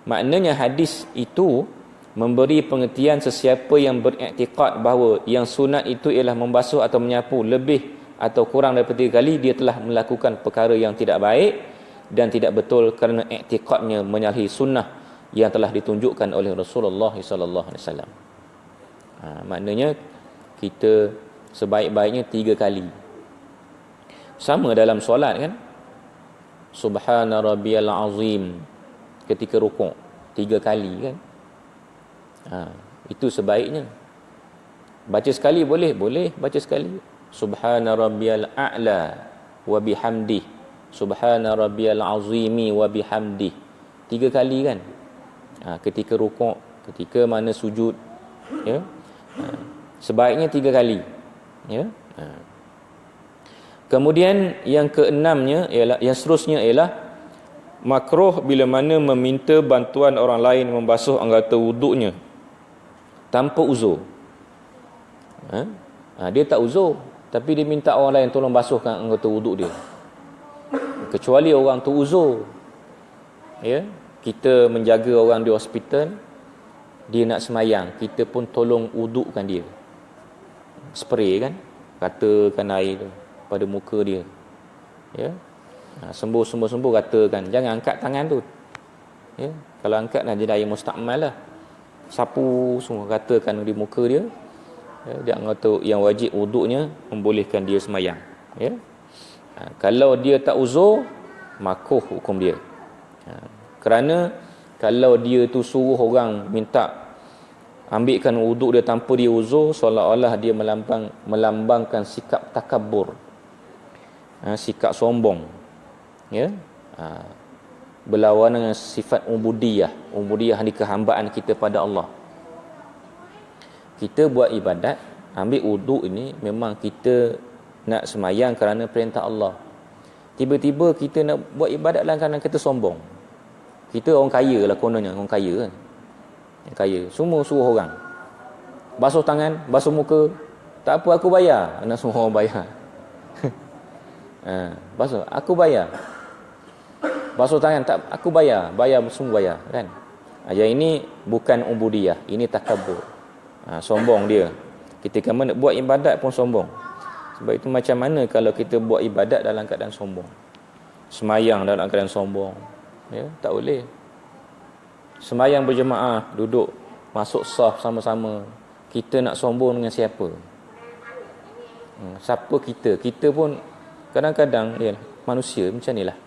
Maknanya hadis itu memberi pengertian sesiapa yang beriktikad bahawa yang sunat itu ialah membasuh atau menyapu lebih atau kurang daripada 3 kali, dia telah melakukan perkara yang tidak baik dan tidak betul kerana iktikadnya menyalahi sunnah yang telah ditunjukkan oleh Rasulullah sallallahu alaihi wasallam. Maknanya kita sebaik-baiknya 3 kali. Sama dalam solat kan? Subhana rabbiyal azim ketika rukuk 3 kali kan? Itu sebaiknya. Baca sekali boleh baca sekali. Subhana rabbiyal a'la wa bihamdih, subhana rabbiyal azimi wa bihamdih. 3 kali kan? Ketika rukuk, ketika mana sujud, ya. Sebaiknya 3 kali. Ya. Kemudian yang keenamnya ialah, yang seterusnya ialah makruh bila mana meminta bantuan orang lain membasuh anggota wuduknya tanpa uzur. Dia tak uzur, tapi dia minta orang lain tolong basuhkan anggota wuduk dia. Kecuali orang tu uzur. Ya, kita menjaga orang di hospital, dia nak semayang, kita pun tolong wudukkan dia. Spray kan, katakan air tu pada muka dia. Ya. Sembuh katakan, jangan angkat tangan tu. Ya, kalau angkat dah jadi air mustakmal lah. Sapu semua, katakan di muka dia. Ya, dia anggota yang wajib wuduknya membolehkan dia semayang. Ya. Kalau dia tak uzur, makruh hukum dia. Kerana kalau dia tu suruh orang minta ambilkan wuduk dia tanpa dia uzur, seolah-olah dia melambangkan sikap takabur, sikap sombong, ya, berlawanan dengan sifat ubudiyah ni kehambaan kita pada Allah. Kita buat ibadat, ambil wuduk ini memang kita nak semayang kerana perintah Allah. Tiba-tiba kita nak buat ibadat dalam keadaan kita sombong. Kita orang kaya lah kononnya, orang kaya kan. Yang kaya, semua suruh orang basuh tangan, basuh muka. Tak apa, aku bayar. Nak suruh orang bayar. Basuh, aku bayar. Basuh tangan, tak, aku bayar. Bayar, semua bayar kan. Yang ini bukan ubudiyah, ini takabur. Sombong dia. Ketika mana buat ibadat pun sombong. Sebab itu macam mana kalau kita buat ibadat dalam keadaan sombong, semayang dalam keadaan sombong, ya, tak boleh. Semayang berjemaah, duduk masuk saf sama-sama, kita nak sombong dengan siapa? Siapa kita? Kita pun kadang-kadang ya, manusia macam inilah.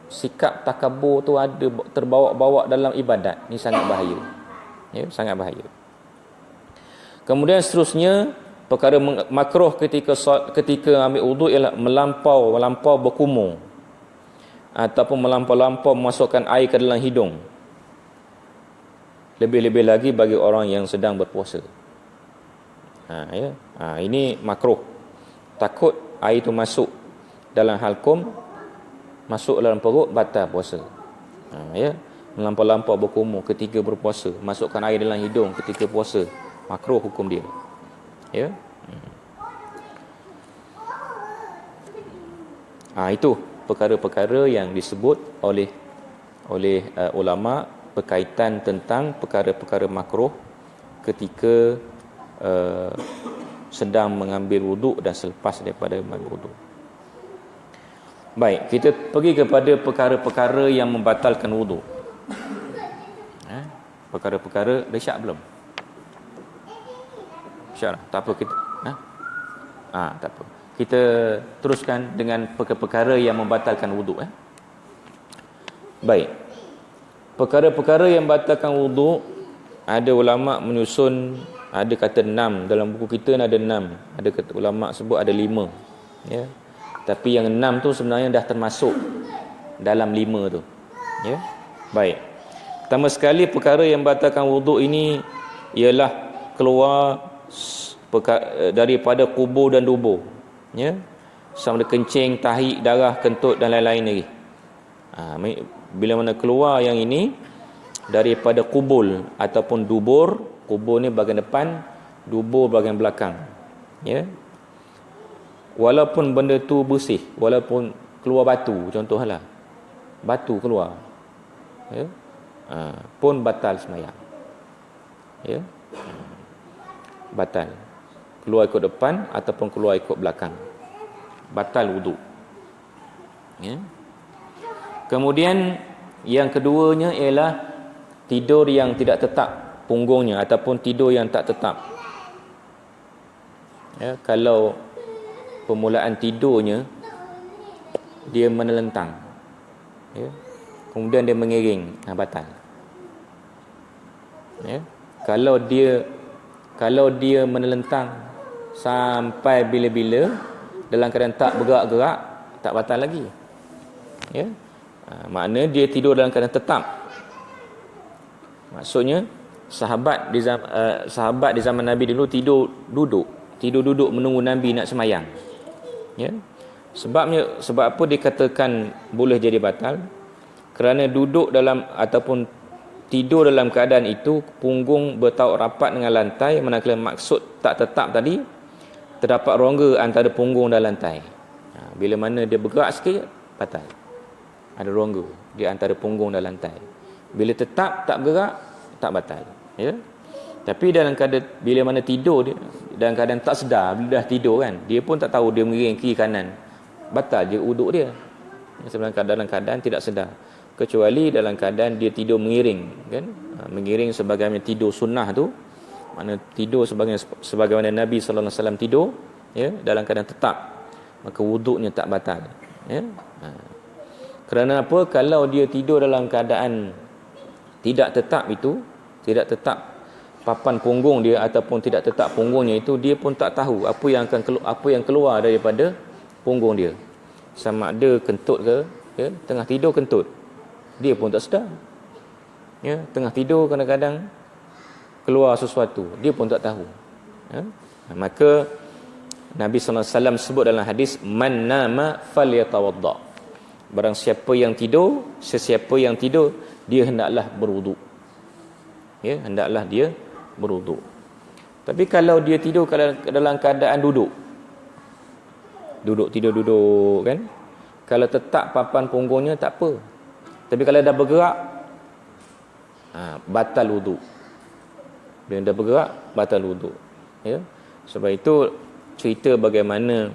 Sikap takabur tu ada terbawa-bawa dalam ibadat. Ni sangat bahaya. Ya, sangat bahaya. Kemudian seterusnya, perkara makruh ketika ambil wuduk ialah melampau berkumur ataupun melampau memasukkan air ke dalam hidung. Lebih-lebih lagi bagi orang yang sedang berpuasa. Ini makruh. Takut air itu masuk dalam halkum, masuk dalam perut, batal puasa. Melampau berkumur ketika berpuasa, masukkan air dalam hidung ketika puasa, makruh hukum dia. Ya. Itu perkara-perkara yang disebut oleh ulama berkaitan tentang perkara-perkara makruh ketika sedang mengambil wuduk dan selepas daripada mengambil wuduk. Baik, kita pergi kepada perkara-perkara yang membatalkan wuduk. Perkara-perkara dah syak belum? Syak lah. Tak apa kita. Tak apa. Kita teruskan dengan perkara-perkara yang membatalkan wuduk. Baik. Perkara-perkara yang membatalkan wuduk, ada ulama menyusun, ada kata 6. Dalam buku kita ada 6. Ada kata ulama sebut ada 5. Ya. Tapi yang 6 tu sebenarnya dah termasuk dalam 5 tu. Ya. Baik. Pertama sekali perkara yang membatalkan wuduk ini ialah keluar daripada kubur dan dubur. Ya. Sama ada kencing, tahi, darah, kentut dan lain-lain lagi. Bila mana keluar yang ini daripada kubul ataupun dubur, kubur ni bahagian depan, dubur bahagian belakang. Ya. Walaupun benda tu bersih, walaupun keluar batu, contohlah batu keluar, ya, pun batal sembahyang. Ya. Batal. Keluar ikut depan ataupun keluar ikut belakang, batal wuduk. Ya. Kemudian yang keduanya ialah tidur yang tidak tetap punggungnya ataupun tidur yang tak tetap. Ya, kalau permulaan tidurnya dia menelentang, ya, kemudian dia mengiring, batal. Ya. Kalau dia menelentang sampai bila-bila dalam keadaan tak bergerak-gerak, tak batal lagi. Ya. Makna dia tidur dalam keadaan tetap. Maksudnya sahabat di zaman Nabi dulu tidur duduk menunggu Nabi nak semayang. Ya. Sebab apa dikatakan boleh jadi batal? Kerana duduk dalam ataupun tidur dalam keadaan itu punggung bertaut rapat dengan lantai, manakala maksud tak tetap tadi terdapat rongga antara punggung dan lantai. Bila mana dia bergerak sikit, batal. Ada rongga di antara punggung dan lantai. Bila tetap tak bergerak, tak batal. Ya. Tapi dalam keadaan bila mana tidur dia, dalam keadaan tak sedar, bila dah tidur kan, dia pun tak tahu dia mengiring kiri kanan, batal je wuduk dia. Sebenarnya dalam keadaan tidak sedar, kecuali dalam keadaan dia tidur mengiring kan, mengiring sebagaimana tidur sunnah tu, mana tidur sebagaimana Nabi sallallahu alaihi wasallam tidur, ya, dalam keadaan tetap, maka wuduknya tak batal, ya. Kerana apa? Kalau dia tidur dalam keadaan tidak tetap itu, tidak tetap papan punggung dia ataupun tidak tetap punggungnya itu, dia pun tak tahu apa yang keluar daripada punggung dia. Sama ada kentut ke, ya, tengah tidur kentut, dia pun tak sedar. Ya, tengah tidur kadang-kadang keluar sesuatu, dia pun tak tahu. Ya. Maka Nabi sallallahu alaihi wasallam sebut dalam hadis, man nama falyatawadda. Barang siapa yang tidur, sesiapa yang tidur, dia hendaklah berwuduk. Ya, hendaklah dia berwuduk. Tapi kalau dia tidur dalam keadaan duduk kan, kalau tetap papan punggungnya tak apa. Tapi kalau dah bergerak, batal wuduk. Bila dah bergerak, batal wuduk. Ya. Sebab itu cerita bagaimana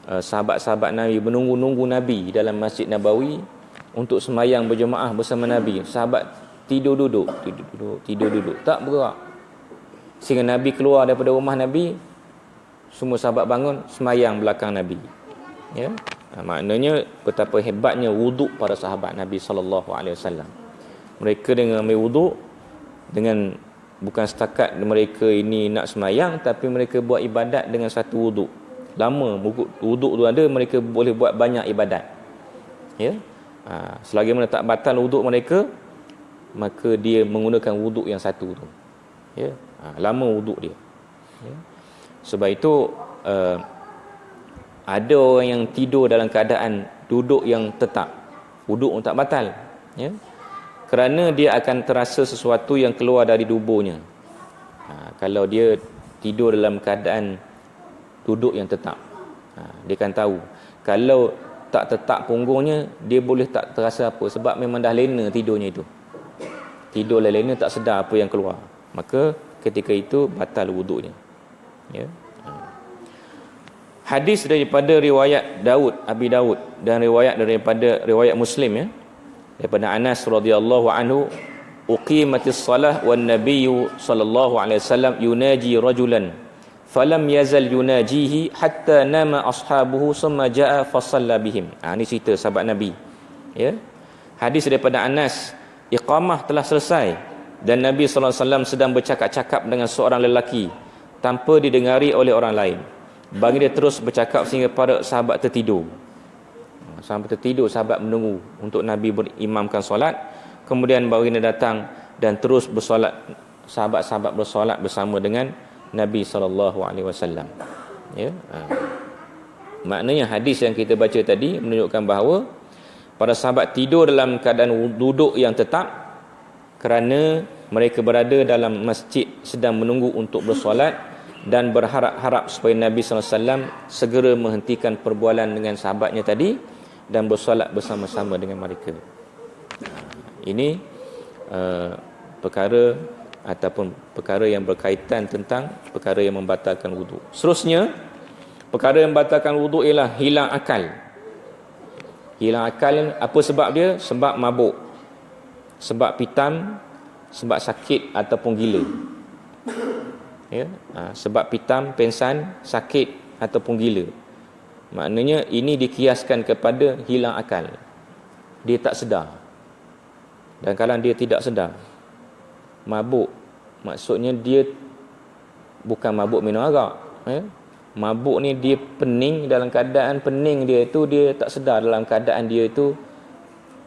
sahabat-sahabat Nabi menunggu-nunggu Nabi dalam Masjid Nabawi untuk semayang berjemaah bersama Nabi. Sahabat tidur duduk, tak bergerak. Sehingga Nabi keluar daripada rumah Nabi, semua sahabat bangun semayang belakang Nabi. Ya. Maknanya betapa hebatnya wuduk para sahabat Nabi sallallahu alaihi wasallam. Mereka dengan ambil wuduk, dengan bukan setakat mereka ini nak semayang, tapi mereka buat ibadat dengan satu wuduk. Lama wuduk tu ada, mereka boleh buat banyak ibadat. Ya. Selagi mana tak batal wuduk mereka, maka dia menggunakan wuduk yang satu tu. Ya. Lama wuduk dia. Ya. Sebab itu ada orang yang tidur dalam keadaan duduk yang tetap, wuduk tak batal, ya. Kerana dia akan terasa sesuatu yang keluar dari tubuhnya. Kalau dia tidur dalam keadaan duduk yang tetap, dia akan tahu. Kalau tak tetap punggungnya, dia boleh tak terasa apa, sebab memang dah lena tidurnya itu. Tidur lena, tak sedar apa yang keluar. Maka ketika itu batal wuduknya. Ya. Hadis daripada riwayat Abi Daud dan riwayat Muslim, ya. Daripada Anas radhiyallahu anhu, uqimatis salah wan nabiyyu sallallahu alaihi wasallam yunaji rajulan falam yazal yunajihi hatta nama ashabuhu summa jaa fa shalla bihim. Ini cerita sahabat Nabi, ya. Hadis daripada Anas, iqamah telah selesai dan Nabi sallallahu alaihi wasallam sedang bercakap-cakap dengan seorang lelaki tanpa didengari oleh orang lain. Bagi dia terus bercakap sehingga para sahabat tertidur. Sampai tertidur, sahabat menunggu untuk Nabi berimamkan solat. Kemudian baginda datang dan terus bersolat. Sahabat-sahabat bersolat bersama dengan Nabi SAW. Ya. Maknanya hadis yang kita baca tadi menunjukkan bahawa para sahabat tidur dalam keadaan duduk yang tetap kerana mereka berada dalam masjid sedang menunggu untuk bersolat dan berharap-harap supaya Nabi SAW segera menghentikan perbualan dengan sahabatnya tadi dan bersolat bersama-sama dengan mereka. Ini perkara ataupun perkara yang berkaitan tentang perkara yang membatalkan wuduk. Seterusnya, perkara yang membatalkan wuduk ialah hilang akal. Hilang akal, apa sebab dia? Sebab mabuk, sebab pitam, sebab sakit ataupun gila. Ya, sebab pitam, pengsan, sakit ataupun gila. Maknanya ini dikiaskan kepada hilang akal. Dia tak sedar. Dan kalau dia tidak sedar, mabuk, maksudnya dia bukan mabuk minum arak, ya. Mabuk ni dia pening, dalam keadaan pening dia itu dia tak sedar, dalam keadaan dia itu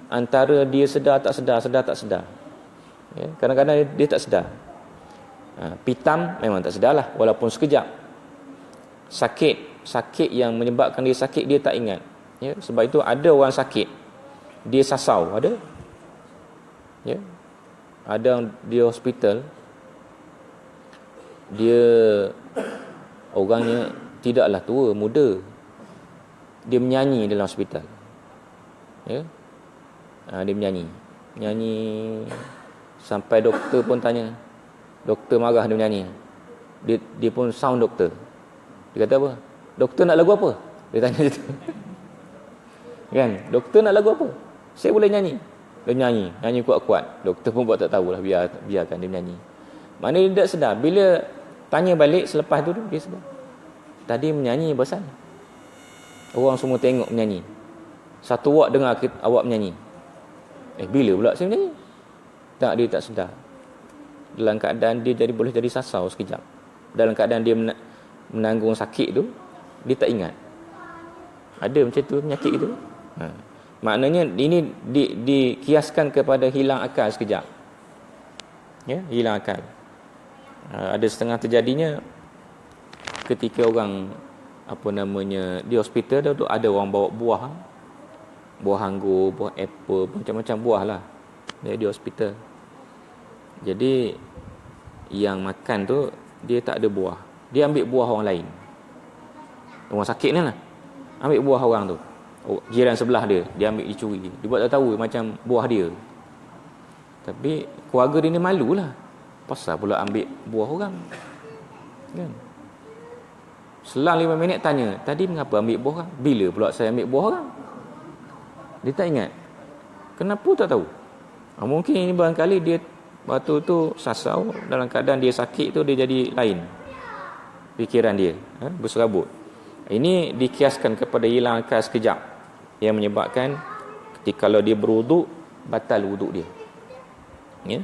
antara dia sedar tak sedar, sedar tak sedar. Ya, kadang-kadang dia tak sedar. Pitam memang tak sedarlah walaupun sekejap. Sakit sakit yang menyebabkan dia sakit dia tak ingat. Ya, sebab itu ada orang sakit dia sasau, ada. Ya. Ada di hospital dia orangnya tidaklah tua, muda. Dia menyanyi dalam hospital. Ya. Dia menyanyi sampai doktor pun tanya. Doktor marah dia menyanyi. Dia pun sound doktor. Dia kata apa? Doktor nak lagu apa? Dia tanya gitu. Kan? Doktor nak lagu apa? Saya boleh nyanyi. Dia nyanyi kuat-kuat. Doktor pun buat tak tahulah, biarkan dia menyanyi. Maknanya dia tak sedar. Bila tanya balik selepas tu dia sedar. Tadi menyanyi pasal orang semua tengok menyanyi. Satu wak dengar awak menyanyi. Bila pula saya menyanyi? Tak, dia tak sedar. Dalam keadaan dia boleh jadi sasau sekejap. Dalam keadaan dia menanggung sakit tu, dia tak ingat. Ada macam tu penyakit itu. Maknanya ini dikiaskan kepada hilang akal sekejap. Ya, hilang akal. Ada setengah terjadinya ketika orang di hospital tu ada orang bawa buah anggur, buah apple, macam-macam buah lah di hospital. Jadi yang makan tu dia tak ada buah. Dia ambil buah orang lain. Orang sakit ni lah. Ambil buah orang tu. Jiran sebelah dia ambil, dicuri. Dia buat tak tahu macam buah dia. Tapi keluarga dia ni malulah. Pasal pula ambil buah orang. Kan? Selang 5 minit tanya, tadi mengapa ambil buah orang? Bila pula saya ambil buah orang? Dia tak ingat. Kenapa tak tahu? Mungkin ini barangkali dia waktu tu sasau, dalam keadaan dia sakit tu dia jadi lain fikiran dia, berserabut. Ini dikiaskan kepada hilang akal sekejap yang menyebabkan ketika kalau dia berwuduk batal wuduk dia. Ya.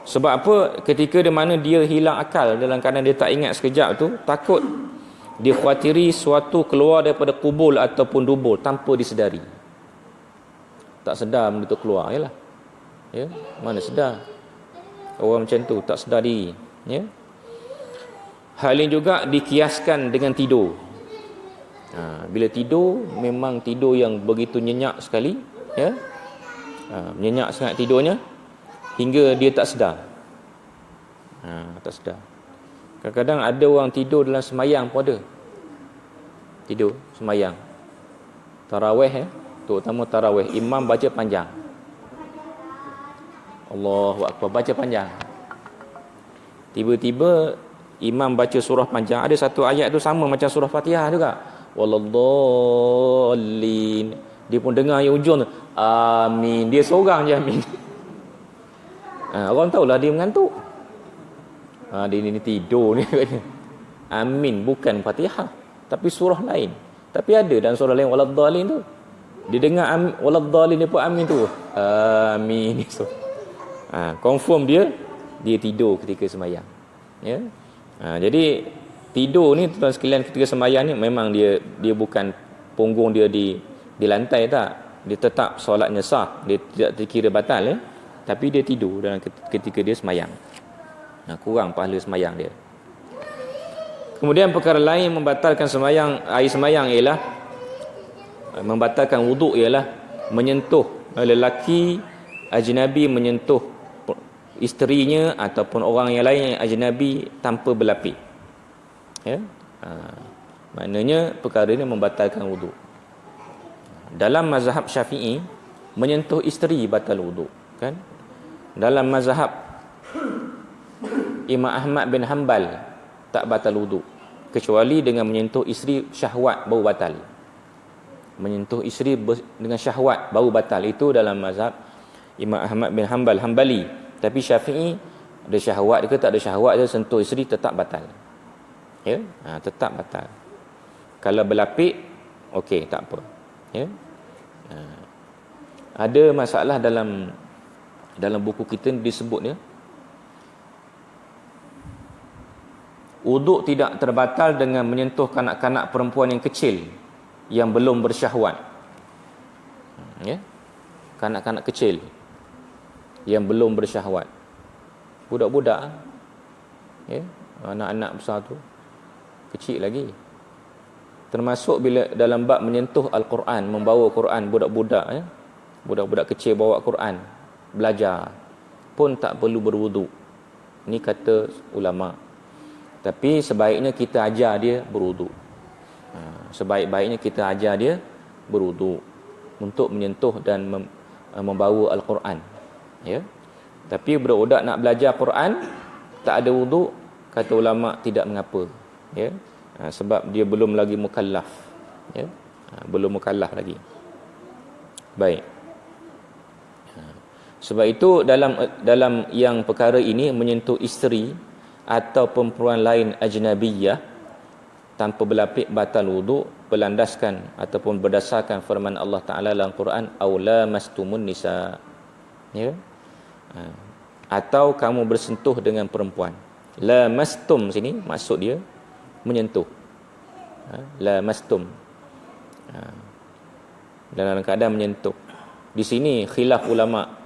Sebab apa? Ketika di mana dia hilang akal dalam keadaan dia tak ingat sekejap tu, takut dikhawatiri suatu keluar daripada kubul ataupun dubur tanpa disedari. Tak sedar benda tu keluar, yalah. Ya, mana sedar. Orang macam tu tak sedar diri, ya. Hal ini juga dikiaskan dengan tidur. Bila tidur memang tidur yang begitu nyenyak sekali, ya. Nyenyak sangat tidurnya hingga dia tak sedar. Tak sedar. Kadang-kadang ada orang tidur dalam semayang pun ada. Tidur semayang tarawih, terutama tarawih, imam baca panjang. Allahu akbar, baca panjang. Tiba-tiba imam baca surah panjang, ada satu ayat tu sama macam surah Fatihah juga. Waladdallin. Dia pun dengar yang ujung tu, amin. Dia seorang je amin. Orang tahulah dia mengantuk. Dia ni tidur ni. Amin bukan Fatihah, tapi surah lain. Tapi ada dalam surah lain waladdallin tu. Dia dengar waladdallin dia pun amin tu. Amin. So, confirm dia tidur ketika sembahyang. Ya. Jadi tidur ni tuan sekalian ketika sembahyang ni memang dia bukan punggung dia di lantai, tak. Dia tetap solatnya sah, dia tidak dikira batal, ya. Tapi dia tidur dalam ketika dia sembahyang. Kurang pahala sembahyang dia. Kemudian perkara lain membatalkan sembahyang, air sembahyang ialah membatalkan wuduk, ialah menyentuh lelaki ajnabi, menyentuh isterinya ataupun orang yang lain yang ajnabi tanpa berlapik. Ya. Maknanya perkara ini membatalkan wuduk. Dalam mazhab Syafi'i, menyentuh isteri batal wuduk, kan? Dalam mazhab Imam Ahmad bin Hanbal tak batal wuduk, kecuali dengan menyentuh isteri syahwat baru batal. Menyentuh isteri dengan syahwat baru batal. Itu dalam mazhab Imam Ahmad bin Hanbal, Hanbali. Tapi Syafi'i, ada syahwat ke tak ada syahwat dia sentuh isteri tetap batal. Ya, tetap batal. Kalau berlapik, okey, tak apa. Ya. Ada masalah dalam buku kita disebut, ya, wuduk tidak terbatal dengan menyentuh kanak-kanak perempuan yang kecil yang belum bersyahwat. Ya. Kanak-kanak kecil yang belum bersyahwat. Budak-budak, ya, anak-anak besar tu Kecil lagi. Termasuk bila dalam bab menyentuh Al-Quran, membawa Quran, budak-budak ya. Budak-budak kecil bawa Quran, belajar pun tak perlu berwuduk. Ini kata ulama. Tapi sebaiknya kita ajar dia berwuduk. Sebaik-baiknya kita ajar dia berwuduk untuk menyentuh dan membawa Al-Quran. Ya. Tapi budak-budak nak belajar Quran tak ada wuduk, kata ulama tidak mengapa. Ya. Sebab dia belum lagi mukallaf. Ya. Belum mukallaf lagi. Baik. Sebab itu dalam yang perkara ini menyentuh isteri atau perempuan lain ajnabiyah tanpa berlapik batal wuduk berlandaskan ataupun berdasarkan firman Allah Taala dalam Quran, aula mastumun nisa. Ya. Atau kamu bersentuh dengan perempuan. La mastum sini maksud dia menyentuh. La mastum. Dalam keadaan menyentuh. Di sini khilaf ulama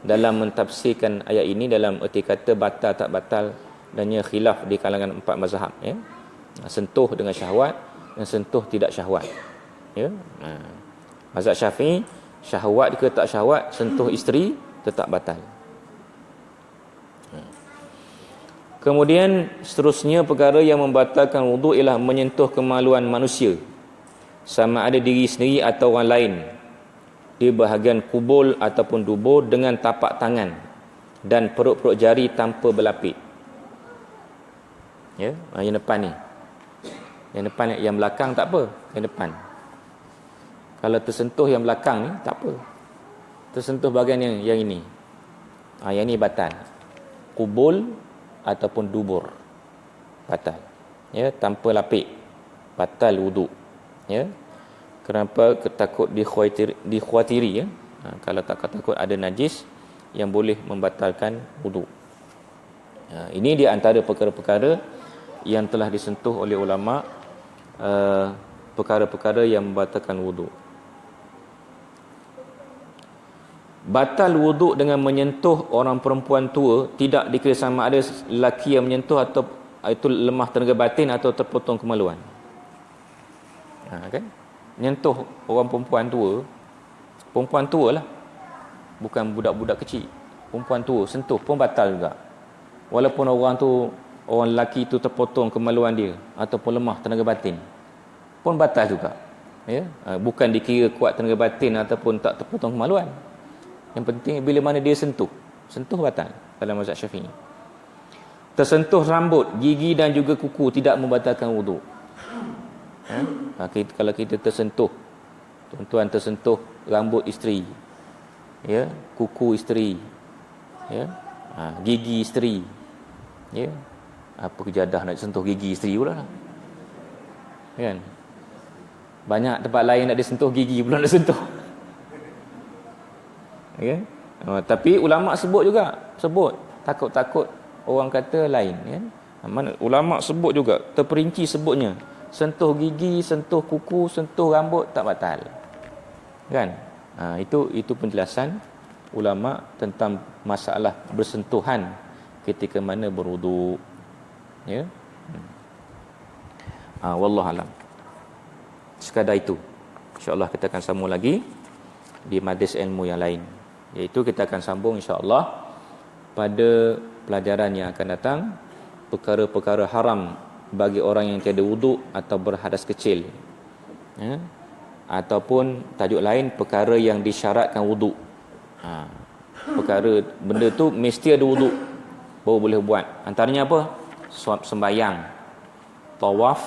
dalam mentafsirkan ayat ini dalam erti kata batal tak batal, dan ia khilaf di kalangan 4 mazhab ya. Sentuh dengan syahwat dan sentuh tidak syahwat. Ya. Mazhab Syafi'i, syahwat ke tak syahwat, sentuh isteri tetap batal. Kemudian seterusnya perkara yang membatalkan wuduk ialah menyentuh kemaluan manusia, sama ada diri sendiri atau orang lain, di bahagian kubul ataupun dubur dengan tapak tangan dan perut-perut jari tanpa berlapik. Ya, yang depan ni. Yang depan, yang belakang tak apa, yang depan. Kalau tersentuh yang belakang ni tak apa. Tersentuh bahagian yang ini. Yang ni batal. Kubul ataupun dubur batal. Ya, tanpa lapik batal wuduk. Ya. Kenapa? Takut dikhawatiri ya. Kalau takut ada najis yang boleh membatalkan wuduk. Ini di antara perkara-perkara yang telah disentuh oleh ulama, perkara-perkara yang membatalkan wuduk. Batal wuduk dengan menyentuh orang perempuan tua tidak dikira sama ada lelaki yang menyentuh atau itu lemah tenaga batin atau terpotong kemaluan. Kan? Menyentuh orang perempuan tua lah, bukan budak-budak kecil. Perempuan tua sentuh pun batal juga. Walaupun orang lelaki itu terpotong kemaluan dia ataupun lemah tenaga batin, pun batal juga. Ya, bukan dikira kuat tenaga batin ataupun tak terpotong kemaluan. Yang penting bila mana dia sentuh batal dalam mazhab Syafi'i. Tersentuh rambut, gigi dan juga kuku tidak membatalkan wuduk. Kalau kita tersentuh, tuan-tuan tersentuh rambut isteri, ya, kuku isteri, ya, gigi isteri, ya, apa kejadah nak sentuh gigi isteri pula, kan? Banyak tempat lain nak disentuh, gigi pula nak sentuh. Ya. Tapi ulama sebut takut orang kata lain, ya. Mana ulama sebut juga, terperinci sebutnya, sentuh gigi, sentuh kuku, sentuh rambut tak batal. Kan? Itu penjelasan ulama tentang masalah bersentuhan ketika mana berwuduk. Ya. Wallahu alam. Sekadar itu. Insya-Allah kita akan sambung lagi di majlis ilmu yang lain. Iaitu kita akan sambung insya-Allah pada pelajaran yang akan datang, perkara-perkara haram bagi orang yang tiada wuduk atau berhadas kecil. Ya. Ataupun tajuk lain, perkara yang disyaratkan wuduk. Perkara benda tu mesti ada wuduk baru boleh buat. Antaranya apa? Sembahyang, tawaf,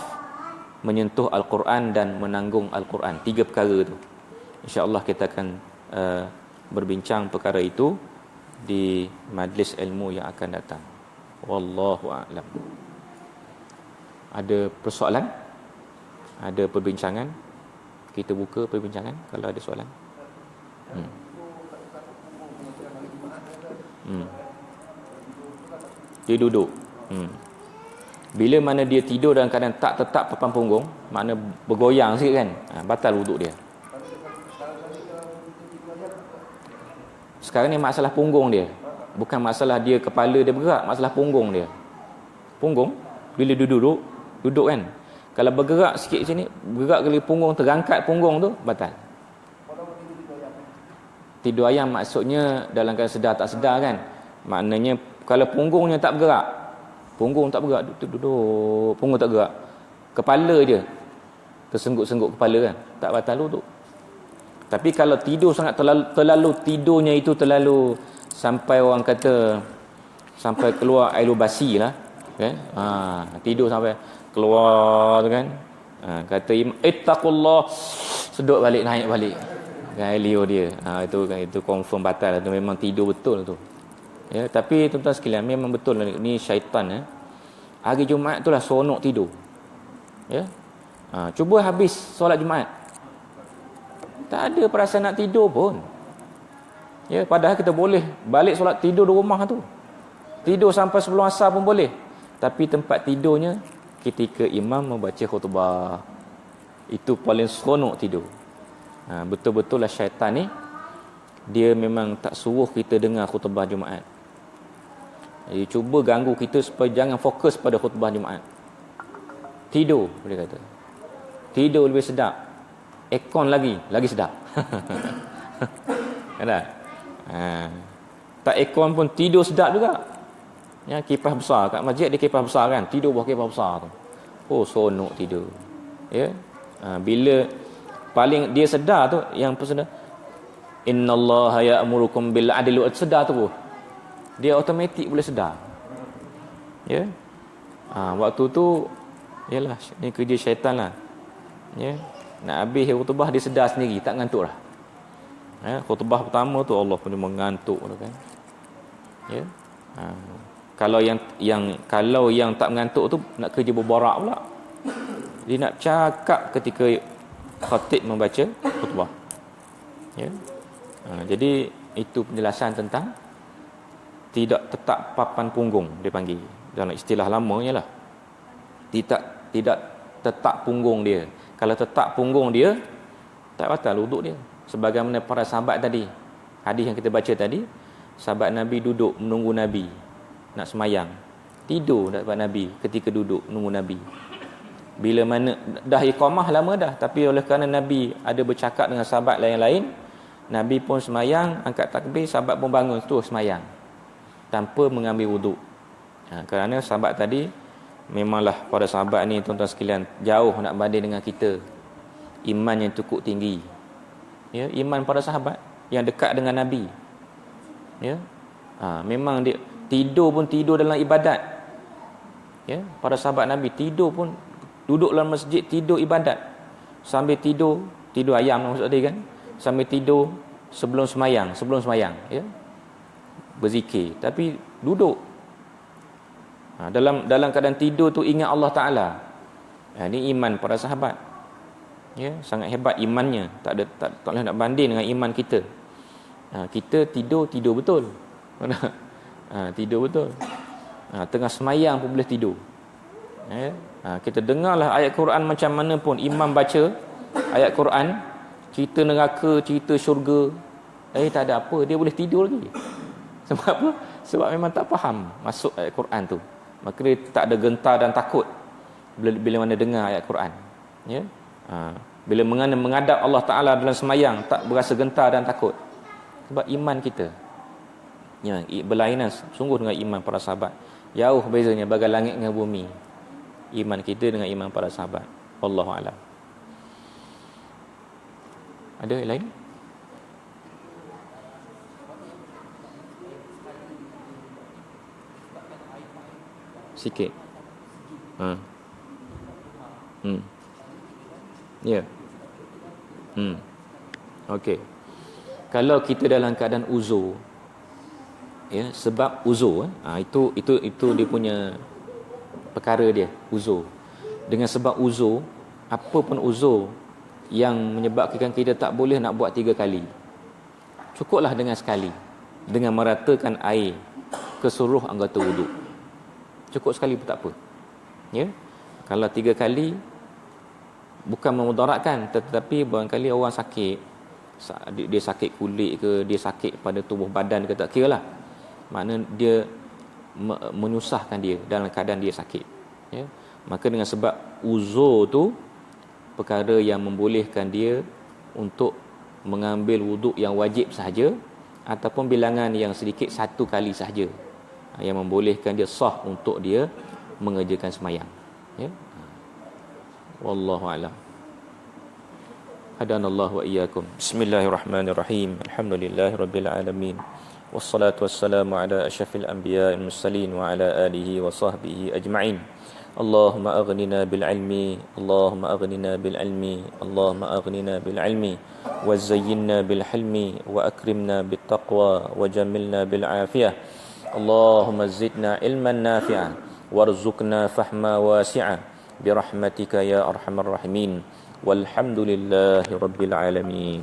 menyentuh Al-Quran dan menanggung Al-Quran. 3 perkara tu. Insya-Allah kita akan berbincang perkara itu di majlis ilmu yang akan datang. Wallahu a'lam. Ada persoalan? Ada perbincangan? Kita buka perbincangan kalau ada soalan. Dia duduk. Bila mana dia tidur dalam keadaan tak tetap papan punggung, makna bergoyang sikit kan, batal wuduk dia. Sekarang ni masalah punggung dia, bukan masalah dia kepala dia bergerak, masalah punggung dia. Punggung bila dia duduk duduk kan. Kalau bergerak sikit sini, bergerak kali punggung, terangkat punggung tu, batal. Tidur ayam maksudnya dalam keadaan sedar tak sedar kan. Maknanya kalau punggungnya tak bergerak, punggung tak bergerak, duduk, punggung tak bergerak, kepala je tersengguk-sengguk kepala kan, tak batal wuduk. Tapi kalau tidur sangat terlalu tidurnya itu terlalu sampai orang kata sampai keluar air basi lah kan. Tidur sampai keluar tu kan. Kata ittaqullah, sedut balik, naik balik kan Leo dia. Itu confirm batal, itu memang tidur betul tu. Ya, tapi tuan-tuan sekalian, memang betul ni syaitan hari Jumaat itulah seronok tidur. Ya. Cuba habis solat Jumaat, tak ada perasaan nak tidur pun. Ya, padahal kita boleh balik solat tidur di rumah tu. Tidur sampai sebelum asar pun boleh. Tapi tempat tidurnya ketika imam membaca khutbah, itu paling seronok tidur. Betul-betul lah syaitan ni, dia memang tak suruh kita dengar khutbah Jumaat. Jadi cuba ganggu kita supaya jangan fokus pada khutbah Jumaat. Tidur, boleh kata. Tidur lebih sedap. Aircon lagi sedap. Kan tak? Tak aircon pun tidur sedap juga. Ya, kipas besar kat masjid, dia kipas besar kan, tidur bawah kipas besar tu. Oh, seronok tidur. Ya. Bila paling dia sedar tu, yang sedar, innallaha ya'murukum bil adli, sedar tu, dia automatik boleh sedar. Ya. Waktu tu yalah, ni kerja syaitan lah. Ya. Nak habis khutbah dia sedar sendiri, tak ngantuk lah. Ya, khutbah pertama tu Allah pun mengantuk tu kan. Ya. Kalau yang tak mengantuk tu nak kerja berborak pula. Dia nak cakap ketika khatib membaca khutbah. Ya. Jadi itu penjelasan tentang tidak tetap papan punggung, dia panggil dalam istilah lamanya lah. Tidak tetap punggung dia. Kalau tetap punggung dia, tak batal wuduk dia. Sebagaimana para sahabat tadi, hadis yang kita baca tadi, sahabat Nabi duduk menunggu Nabi nak semayang, tidur sahabat Nabi ketika duduk menunggu Nabi. Bila mana dah iqamah lama dah, tapi oleh kerana Nabi ada bercakap dengan sahabat lain-lain, Nabi pun semayang, angkat takbir, sahabat pun bangun terus semayang tanpa mengambil wuduk. Kerana sahabat tadi memanglah, para sahabat ni tuan-tuan sekalian, jauh nak banding dengan kita, iman yang cukup tinggi. Ya, iman para sahabat yang dekat dengan Nabi. Ya. Memang dia tidur pun tidur dalam ibadat. Ya, para sahabat Nabi tidur pun duduk dalam masjid, tidur ibadat. Sambil tidur ayam maksud tadi kan. Sambil tidur sebelum semayang, ya. Berzikir, tapi duduk. Dalam keadaan tidur tu ingat Allah Taala. Ini iman para sahabat. Ya, sangat hebat imannya. Tak boleh nak banding dengan iman kita. Kita tidur betul. Tidur betul. Tengah semayang pun boleh tidur. Ya. Kita dengarlah ayat Quran macam mana pun, imam baca ayat Quran, cerita neraka, cerita syurga, tak ada apa, dia boleh tidur lagi. Sebab apa? Sebab memang tak faham masuk ayat Quran tu. Maka dia tak ada gentar dan takut bila mana dengar ayat Quran. Ya. Bila menghadap Allah Ta'ala dalam semayang, tak berasa gentar dan takut. Sebab iman kita, ya, berlainan sungguh dengan iman para sahabat. Jauh bezanya bagai langit dengan bumi, iman kita dengan iman para sahabat. Wallahu a'lam. Ada yang lain? Sikit. Ya. Okey. Kalau kita dalam keadaan uzur, ya, sebab uzur, itu dia punya perkara dia, uzur. Dengan sebab uzur, apa pun uzur yang menyebabkan kita tak boleh nak buat 3 kali, cukuplah dengan sekali, dengan meratakan air ke seluruh anggota wuduk. Cukup sekali pun tak apa. Ya. Kalau 3 kali bukan memudaratkan, tetapi barangkali orang sakit, dia sakit kulit ke, dia sakit pada tubuh badan ke, tak kira lah. Makna dia menyusahkan dia dalam keadaan dia sakit. Ya. Maka dengan sebab uzur tu perkara yang membolehkan dia untuk mengambil wuduk yang wajib sahaja ataupun bilangan yang sedikit satu kali sahaja, yang membolehkan dia sah untuk dia mengerjakan semayang. Ya. Wallahu a'lam. Hadanallahu wa iyyakum. Bismillahirrahmanirrahim. Alhamdulillahirabbil alamin. Wassalatu wassalamu ala asyrafil anbiya'il mursalin wa ala alihi wa sahbihi ajma'in. Allahumma aghnina bil ilmi, Allahumma aghnina bil ilmi, Allahumma aghnina bil ilmi, wa zayyinna bil hilmi, wa akrimna bit taqwa, wa jamilna bil afiyah. Allahumma zidna ilman nafi'an, warzuqna fahma wasi'a, bi rahmatika ya arhamar rahimin. Walhamdulillahi rabbil alamin.